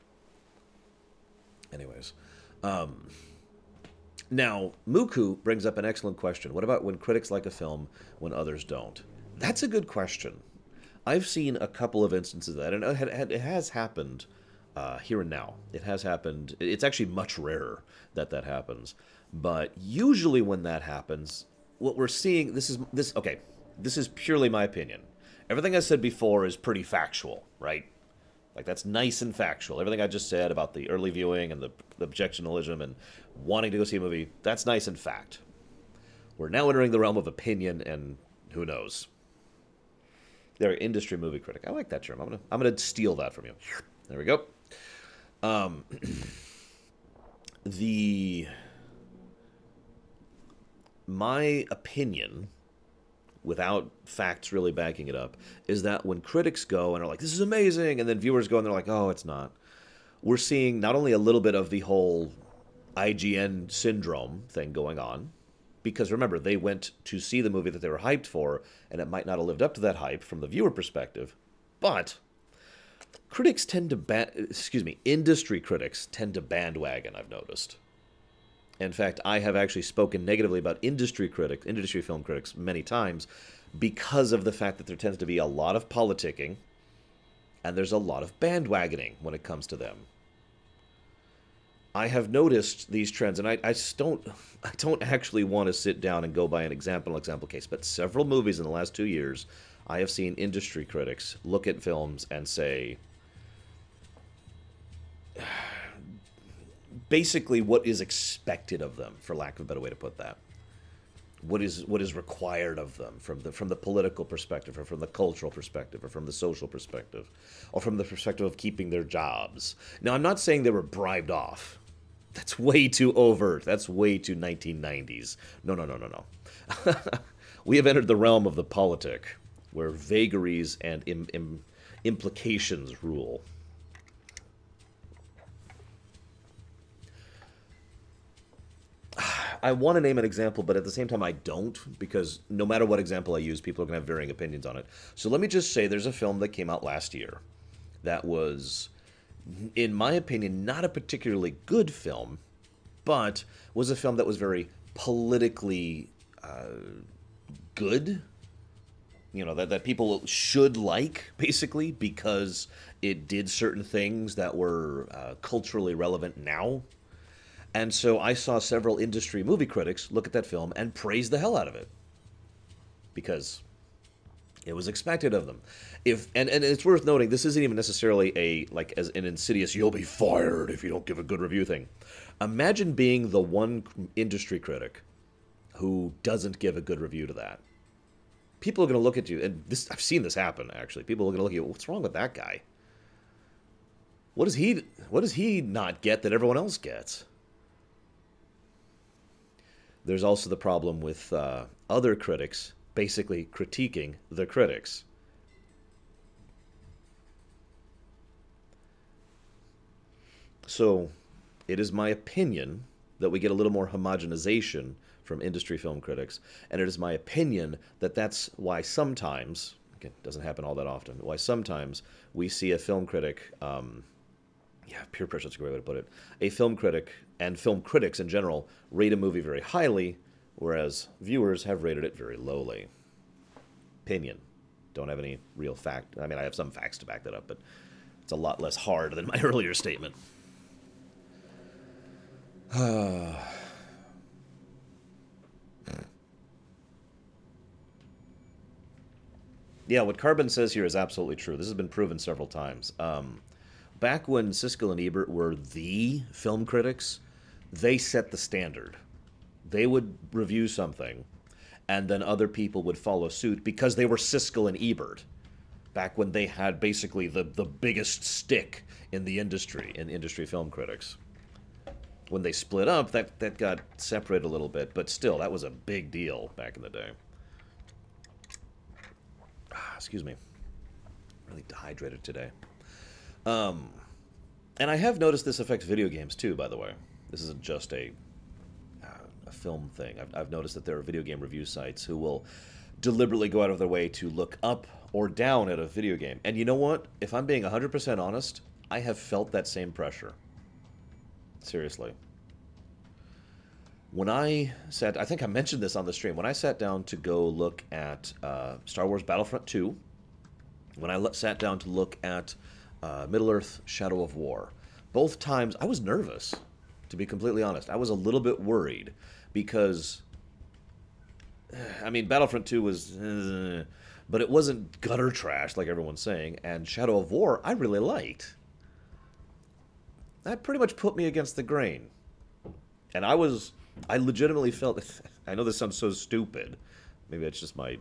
Anyways, now Muku brings up an excellent question. What about when critics like a film when others don't? That's a good question. I've seen a couple of instances of that, and it has happened here and now. It has happened. It's actually much rarer that happens. But usually when that happens, what we're seeing, this is purely my opinion. Everything I said before is pretty factual, right? Like, that's nice and factual. Everything I just said about the early viewing and the objectionalism and wanting to go see a movie, that's nice and fact. We're now entering the realm of opinion, and who knows? They're an industry movie critic. I like that term. I'm gonna steal that from you. There we go. My opinion, without facts really backing it up, is that when critics go and are like, this is amazing, and then viewers go and they're like, oh, it's not, we're seeing not only a little bit of the whole IGN syndrome thing going on, because remember, they went to see the movie that they were hyped for, and it might not have lived up to that hype from the viewer perspective, but critics tend to industry critics tend to bandwagon, I've noticed. In fact, I have actually spoken negatively about industry film critics many times because of the fact that there tends to be a lot of politicking and there's a lot of bandwagoning when it comes to them. I have noticed these trends, and I don't actually want to sit down and go by an example case, but several movies in the last 2 years, I have seen industry critics look at films and say, basically what is expected of them, for lack of a better way to put that. What is required of them from the political perspective, or from the cultural perspective, or from the social perspective, or from the perspective of keeping their jobs. Now, I'm not saying they were bribed off. That's way too overt. That's way too 1990s. No. We have entered the realm of the politic, where vagaries and implications rule. I want to name an example, but at the same time I don't, because no matter what example I use, people are going to have varying opinions on it. So let me just say there's a film that came out last year that was, in my opinion, not a particularly good film, but was a film that was very politically good. You know, that people should like, basically, because it did certain things that were culturally relevant now. And so I saw several industry movie critics look at that film and praise the hell out of it, because it was expected of them. And it's worth noting, this isn't even necessarily as an insidious "you'll be fired if you don't give a good review" thing. Imagine being the one industry critic who doesn't give a good review to that. People are going to look at you, and I've seen this happen, actually. People are going to look at you, what's wrong with that guy? What does he not get that everyone else gets? There's also the problem with other critics basically critiquing the critics. So, it is my opinion that we get a little more homogenization from industry film critics, and it is my opinion that that's why sometimes, again, it doesn't happen all that often, why sometimes we see a film critic, yeah, peer pressure is a great way to put it, a film critic and film critics in general rate a movie very highly, whereas viewers have rated it very lowly. Opinion. Don't have any real fact. I mean, I have some facts to back that up, but it's a lot less hard than my earlier statement. Yeah, what Carbon says here is absolutely true. This has been proven several times. Back when Siskel and Ebert were the film critics, they set the standard. They would review something, and then other people would follow suit because they were Siskel and Ebert. Back when they had basically the biggest stick in the industry, in industry film critics. When they split up, that got separated a little bit, but still, that was a big deal back in the day. Excuse me. Really dehydrated today. And I have noticed this affects video games too, by the way. This isn't just a film thing. I've noticed that there are video game review sites who will deliberately go out of their way to look up or down at a video game. And you know what? If I'm being 100% honest, I have felt that same pressure. Seriously. When I think I mentioned this on the stream, when I sat down to go look at Star Wars Battlefront 2, when I sat down to look at Middle-earth Shadow of War, both times I was nervous, to be completely honest. I was a little bit worried because, I mean, Battlefront 2 was, but it wasn't gutter trash like everyone's saying, and Shadow of War I really liked. That pretty much put me against the grain. And I legitimately felt, I know this sounds so stupid, maybe it's just my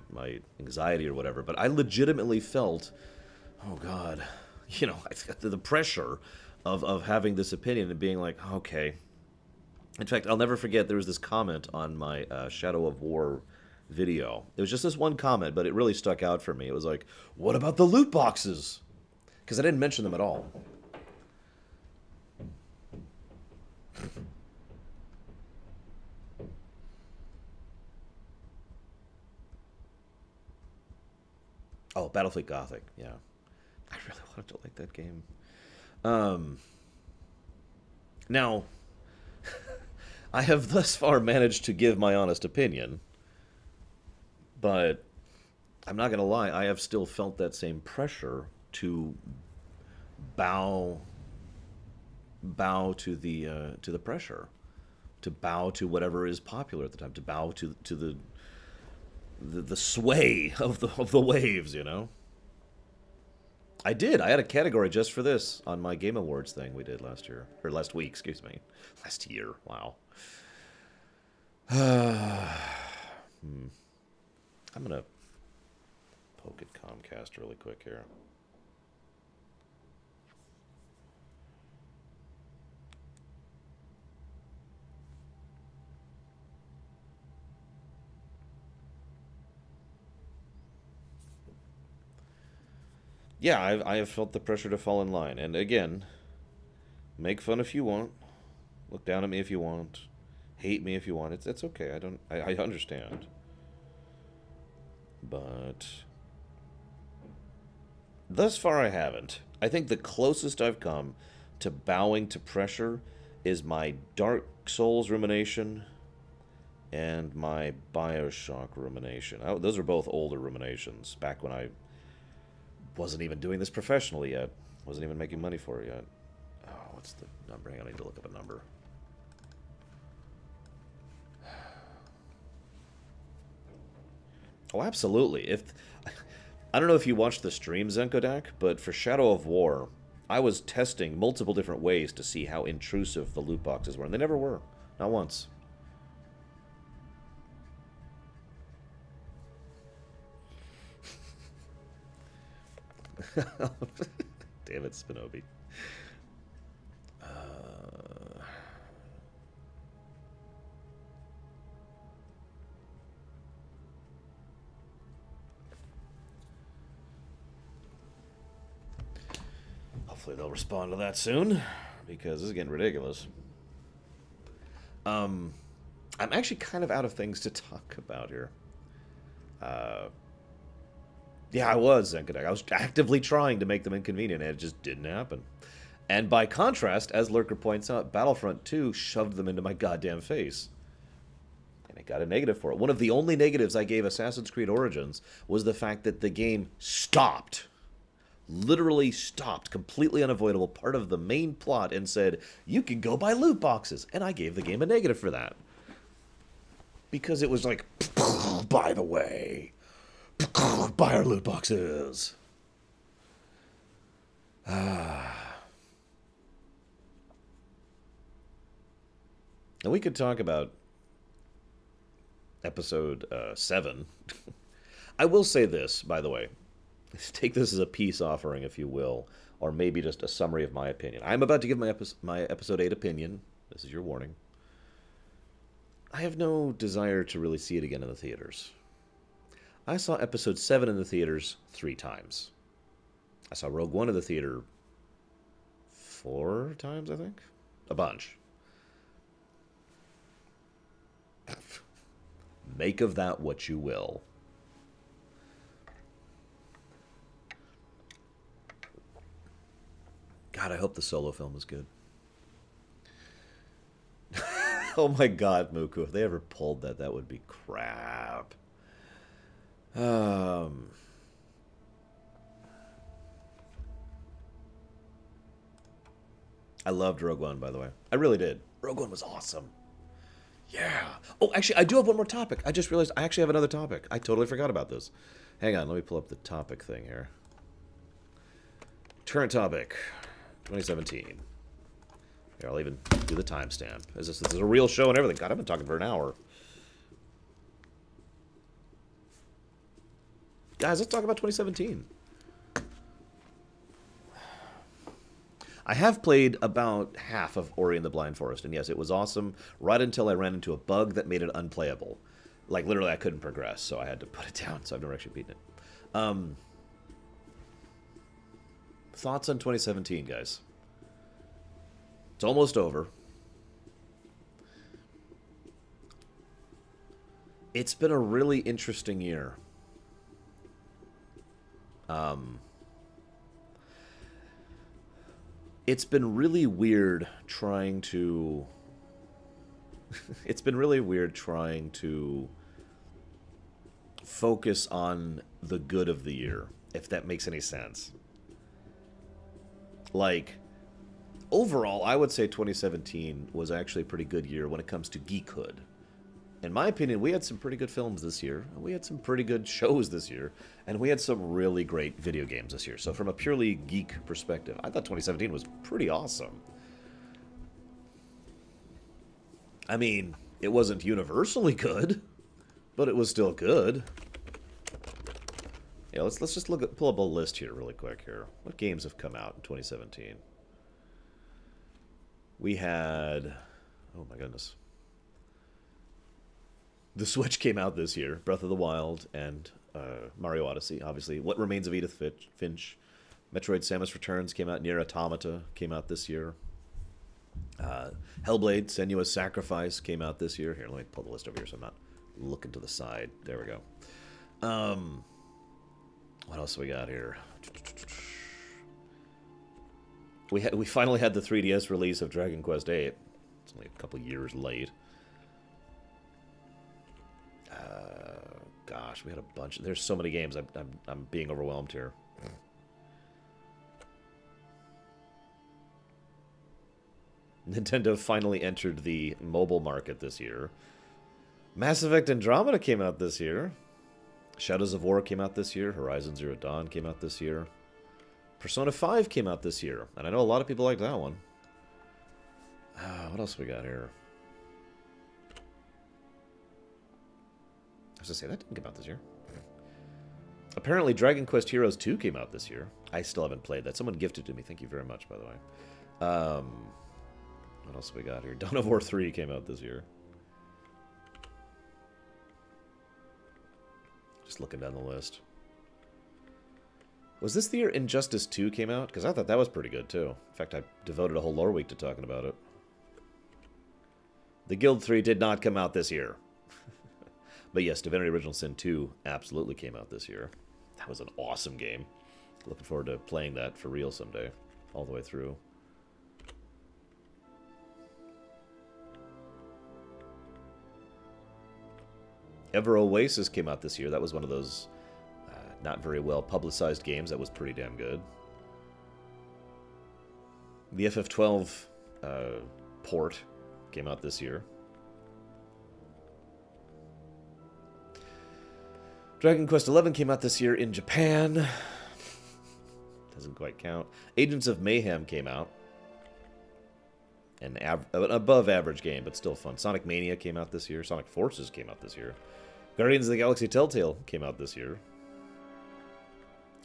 anxiety or whatever, but I legitimately felt, oh God, you know, the pressure of having this opinion and being like, okay. In fact, I'll never forget, there was this comment on my Shadow of War video. It was just this one comment, but it really stuck out for me. It was like, what about the loot boxes? Because I didn't mention them at all. Oh, Battlefield Gothic, yeah. I really wanted to like that game. Now, I have thus far managed to give my honest opinion, but I'm not going to lie, I have still felt that same pressure to bow to the pressure, to bow to whatever is popular at the time, to bow to the sway of the waves, you know. I did. I had a category just for this on my Game Awards thing we did last year, or last week, excuse me. Last year. Wow. I'm gonna poke at Comcast really quick here. Yeah, I have felt the pressure to fall in line. And again, make fun if you want. Look down at me if you want. Hate me if you want. It's okay. I understand. But thus far I haven't. I think the closest I've come to bowing to pressure is my Dark Souls rumination and my BioShock rumination. Those are both older ruminations, back when I wasn't even doing this professionally yet. Wasn't even making money for it yet. Oh, what's the number? Hang on, I need to look up a number. Oh, absolutely. I don't know if you watched the stream, Zenkodak, but for Shadow of War, I was testing multiple different ways to see how intrusive the loot boxes were, and they never were. Not once. Damn it, Spinobi. Hopefully they'll respond to that soon, because this is getting ridiculous. I'm actually kind of out of things to talk about here. Yeah, I was, Zenkadak. I was actively trying to make them inconvenient, and it just didn't happen. And by contrast, as Lurker points out, Battlefront 2 shoved them into my goddamn face. And I got a negative for it. One of the only negatives I gave Assassin's Creed Origins was the fact that the game stopped. Literally stopped, completely unavoidable, part of the main plot, and said, you can go buy loot boxes. And I gave the game a negative for that. Because it was like, by the way, buy our loot boxes. And we could talk about episode 7. I will say this, by the way. Take this as a peace offering, if you will, or maybe just a summary of my opinion. I'm about to give my episode 8 opinion. This is your warning. I have no desire to really see it again in the theaters. I saw episode 7 in the theaters 3 times. I saw Rogue One in the theater 4 times, I think? A bunch. Make of that what you will. God, I hope the Solo film is good. Oh my God, Mooku, if they ever pulled that, that would be crap. I loved Rogue One, by the way. I really did. Rogue One was awesome. Yeah. Oh, actually, I do have one more topic. I just realized I actually have another topic. I totally forgot about this. Hang on, let me pull up the topic thing here. Current topic, 2017. Here, I'll even do the timestamp. This is a real show and everything. God, I've been talking for an hour. Guys, let's talk about 2017. I have played about half of Ori and the Blind Forest, and yes, it was awesome, right until I ran into a bug that made it unplayable. Like, literally, I couldn't progress, so I had to put it down, so I've never actually beaten it. Thoughts on 2017, guys? It's almost over. It's been a really interesting year. It's been really weird trying to... It's been really weird trying to focus on the good of the year, if that makes any sense. Like, overall, I would say 2017 was actually a pretty good year when it comes to geekhood. In my opinion, we had some pretty good films this year, we had some pretty good shows this year, and we had some really great video games this year. So from a purely geek perspective, I thought 2017 was pretty awesome. I mean, it wasn't universally good, but it was still good. Yeah, let's just pull up a list here really quick here. What games have come out in 2017? We had... Oh my goodness. The Switch came out this year. Breath of the Wild and Mario Odyssey, obviously. What Remains of Edith Finch. Metroid Samus Returns came out. Nier Automata came out this year. Hellblade, Senua's Sacrifice came out this year. Here, let me pull the list over here so I'm not looking to the side. There we go. What else we got here? We finally had the 3DS release of Dragon Quest VIII. It's only a couple years late. Gosh, we had a bunch. There's so many games. I'm being overwhelmed here. Nintendo finally entered the mobile market this year. Mass Effect Andromeda came out this year. Shadows of War came out this year. Horizon Zero Dawn came out this year. Persona 5 came out this year. And I know a lot of people like that one. What else we got here? I was going to say, that didn't come out this year. Apparently, Dragon Quest Heroes 2 came out this year. I still haven't played that. Someone gifted to me. Thank you very much, by the way. What else we got here? Dawn of War 3 came out this year. Just looking down the list. Was this the year Injustice 2 came out? Because I thought that was pretty good, too. In fact, I devoted a whole Loreweek to talking about it. The Guild 3 did not come out this year. But yes, Divinity Original Sin 2 absolutely came out this year. That was an awesome game. Looking forward to playing that for real someday. All the way through. Ever Oasis came out this year. That was one of those not very well publicized games. That was pretty damn good. The FF12 port came out this year. Dragon Quest XI came out this year in Japan. Doesn't quite count. Agents of Mayhem came out. An above average game, but still fun. Sonic Mania came out this year. Sonic Forces came out this year. Guardians of the Galaxy Telltale came out this year.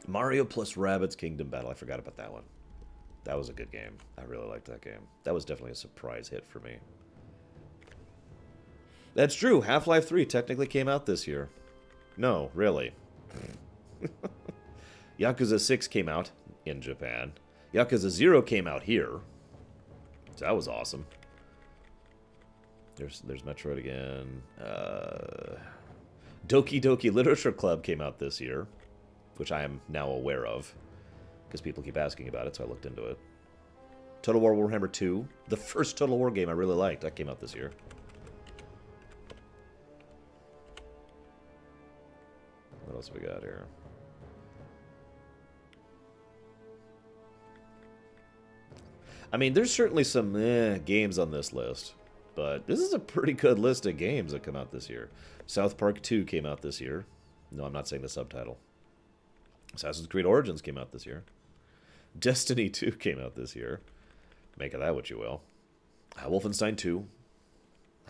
Mario plus Rabbids Kingdom Battle. I forgot about that one. That was a good game. I really liked that game. That was definitely a surprise hit for me. That's true. Half-Life 3 technically came out this year. No, really. Yakuza 6 came out in Japan. Yakuza 0 came out here. So that was awesome. There's Metroid again. Doki Doki Literature Club came out this year, which I am now aware of, because people keep asking about it, so I looked into it. Total War Warhammer 2, the first Total War game I really liked, that came out this year. What else we got here? I mean, there's certainly some games on this list, but this is a pretty good list of games that come out this year. South Park 2 came out this year. No, I'm not saying the subtitle. Assassin's Creed Origins came out this year. Destiny 2 came out this year. Make of that what you will. Wolfenstein 2.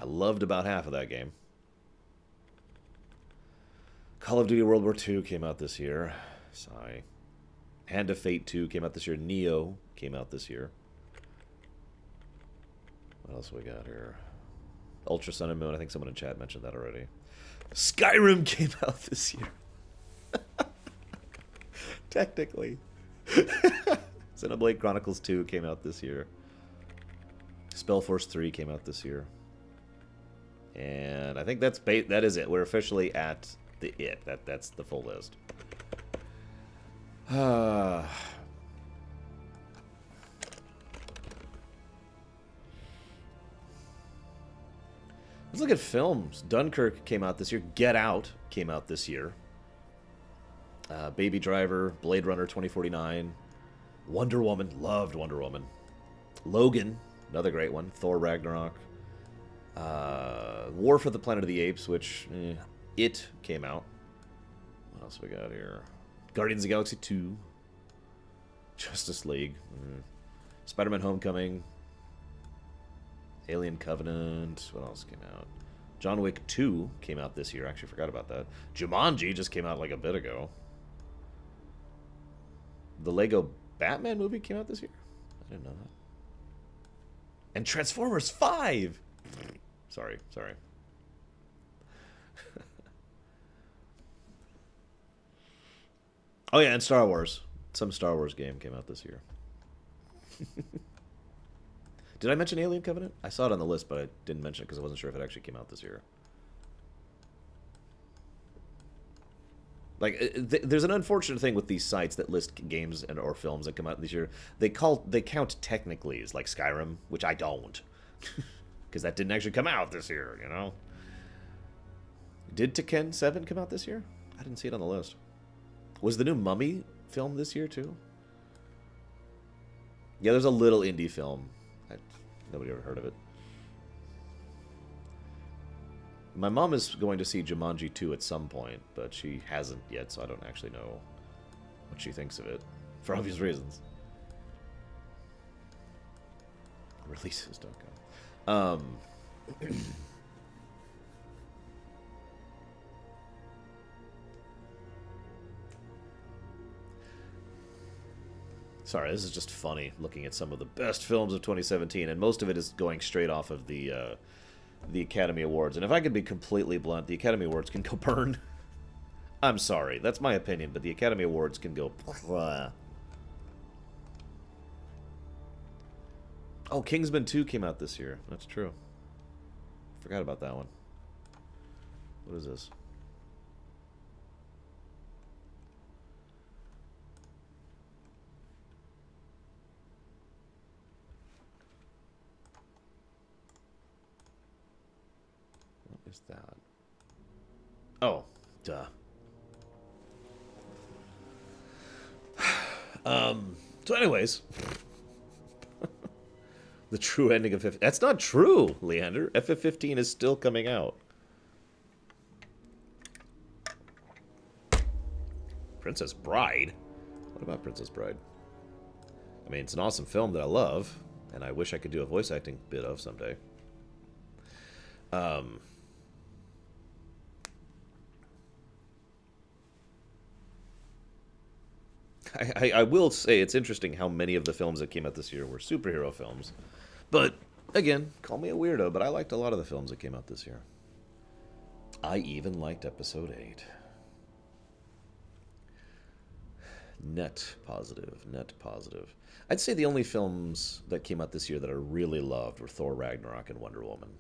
I loved about half of that game. Call of Duty World War II came out this year. Sigh. Hand of Fate 2 came out this year. Neo came out this year. What else we got here? Ultra Sun and Moon. I think someone in chat mentioned that already. Skyrim came out this year. Technically. Xenoblade Chronicles 2 came out this year. Spellforce 3 came out this year. And I think that is it. We're officially at that's the full list. Let's look at films. Dunkirk came out this year. Get Out came out this year. Baby Driver, Blade Runner 2049, Wonder Woman, loved Wonder Woman. Logan, another great one. Thor Ragnarok. War for the Planet of the Apes, which it came out. What else we got here? Guardians of the Galaxy 2. Justice League. Spider-Man Homecoming. Alien Covenant. What else came out? John Wick 2 came out this year. Actually, forgot about that. Jumanji just came out like a bit ago. The Lego Batman movie came out this year? I didn't know that. And Transformers 5! Sorry. Oh yeah, and Star Wars. Some Star Wars game came out this year. Did I mention Alien Covenant? I saw it on the list, but I didn't mention it because I wasn't sure if it actually came out this year. Like, there's an unfortunate thing with these sites that list games or films that come out this year. They count technicallys, like Skyrim, which I don't, because that didn't actually come out this year. You know. Did Tekken 7 come out this year? I didn't see it on the list. Was the new Mummy film this year too? Yeah, there's a little indie film. Nobody ever heard of it. My mom is going to see Jumanji 2 at some point, but she hasn't yet, so I don't actually know what she thinks of it, for obvious reasons. Releases.com. Sorry, this is just funny, looking at some of the best films of 2017, and most of it is going straight off of the Academy Awards. And if I could be completely blunt, the Academy Awards can go burn. I'm sorry. That's my opinion, but the Academy Awards can go... Oh, Kingsman 2 came out this year. That's true. Forgot about that one. What is this? What is that? Oh, duh. So anyways... The true ending of FF... That's not true, Leander. FF15 is still coming out. Princess Bride? What about Princess Bride? I mean, it's an awesome film that I love, and I wish I could do a voice acting bit of someday. I will say it's interesting how many of the films that came out this year were superhero films. But, again, call me a weirdo, but I liked a lot of the films that came out this year. I even liked Episode 8. Net positive, net positive. I'd say the only films that came out this year that I really loved were Thor Ragnarok and Wonder Woman.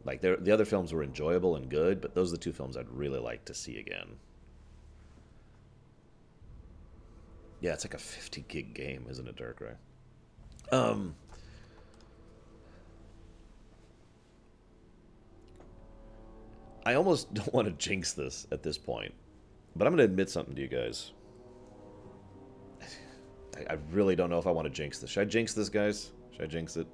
Like, the other films were enjoyable and good, but those are the two films I'd really like to see again. Yeah, it's like a 50 gig game, isn't it, Darkrai? I almost don't want to jinx this at this point, but I'm going to admit something to you guys. I really don't know if I want to jinx this. Should I jinx this, guys? Should I jinx it?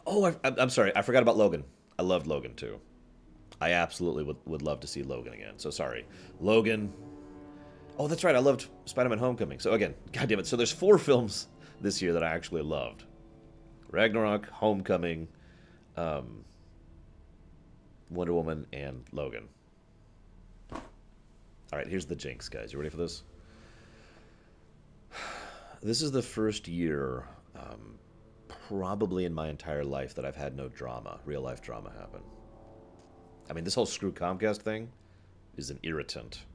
Oh, I'm sorry. I forgot about Logan. I loved Logan, too. I absolutely would love to see Logan again. So, sorry. Logan... Oh, that's right. I loved Spider-Man Homecoming. So, again, goddammit. So, there's 4 films this year that I actually loved. Ragnarok, Homecoming, Wonder Woman, and Logan. Alright, here's the jinx, guys. You ready for this? This is the first year, probably in my entire life, that I've had no drama, real-life drama happen. I mean, this whole screw Comcast thing is an irritant,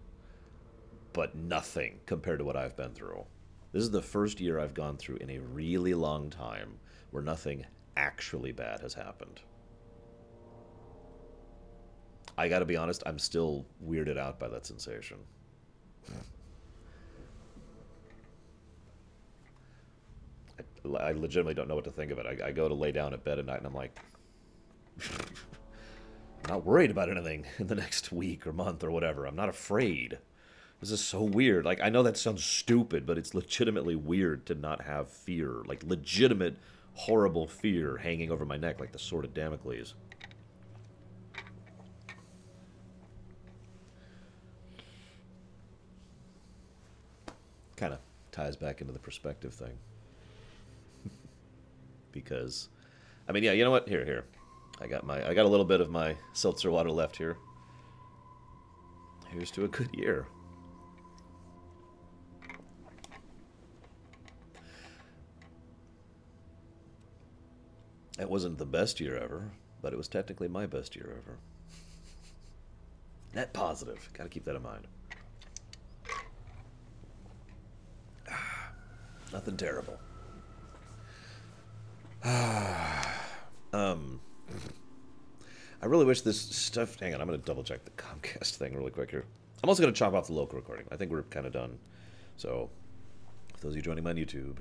but nothing compared to what I've been through. This is the first year I've gone through in a really long time where nothing actually bad has happened. I gotta be honest, I'm still weirded out by that sensation. I legitimately don't know what to think of it. I go to lay down at bed at night and I'm like... I'm not worried about anything in the next week or month or whatever. I'm not afraid. This is so weird. Like, I know that sounds stupid, but it's legitimately weird to not have fear. Like, legitimate, horrible fear hanging over my neck like the sword of Damocles. Kind of ties back into the perspective thing. Because, I mean, yeah, you know what? Here. I got a little bit of my seltzer water left here. Here's to a good year. It wasn't the best year ever, but it was technically my best year ever. Net positive. Gotta keep that in mind. Nothing terrible. I really wish this stuff... Hang on, I'm going to double check the Comcast thing really quick here. I'm also going to chop off the local recording. I think we're kind of done. So, for those of you joining me on YouTube...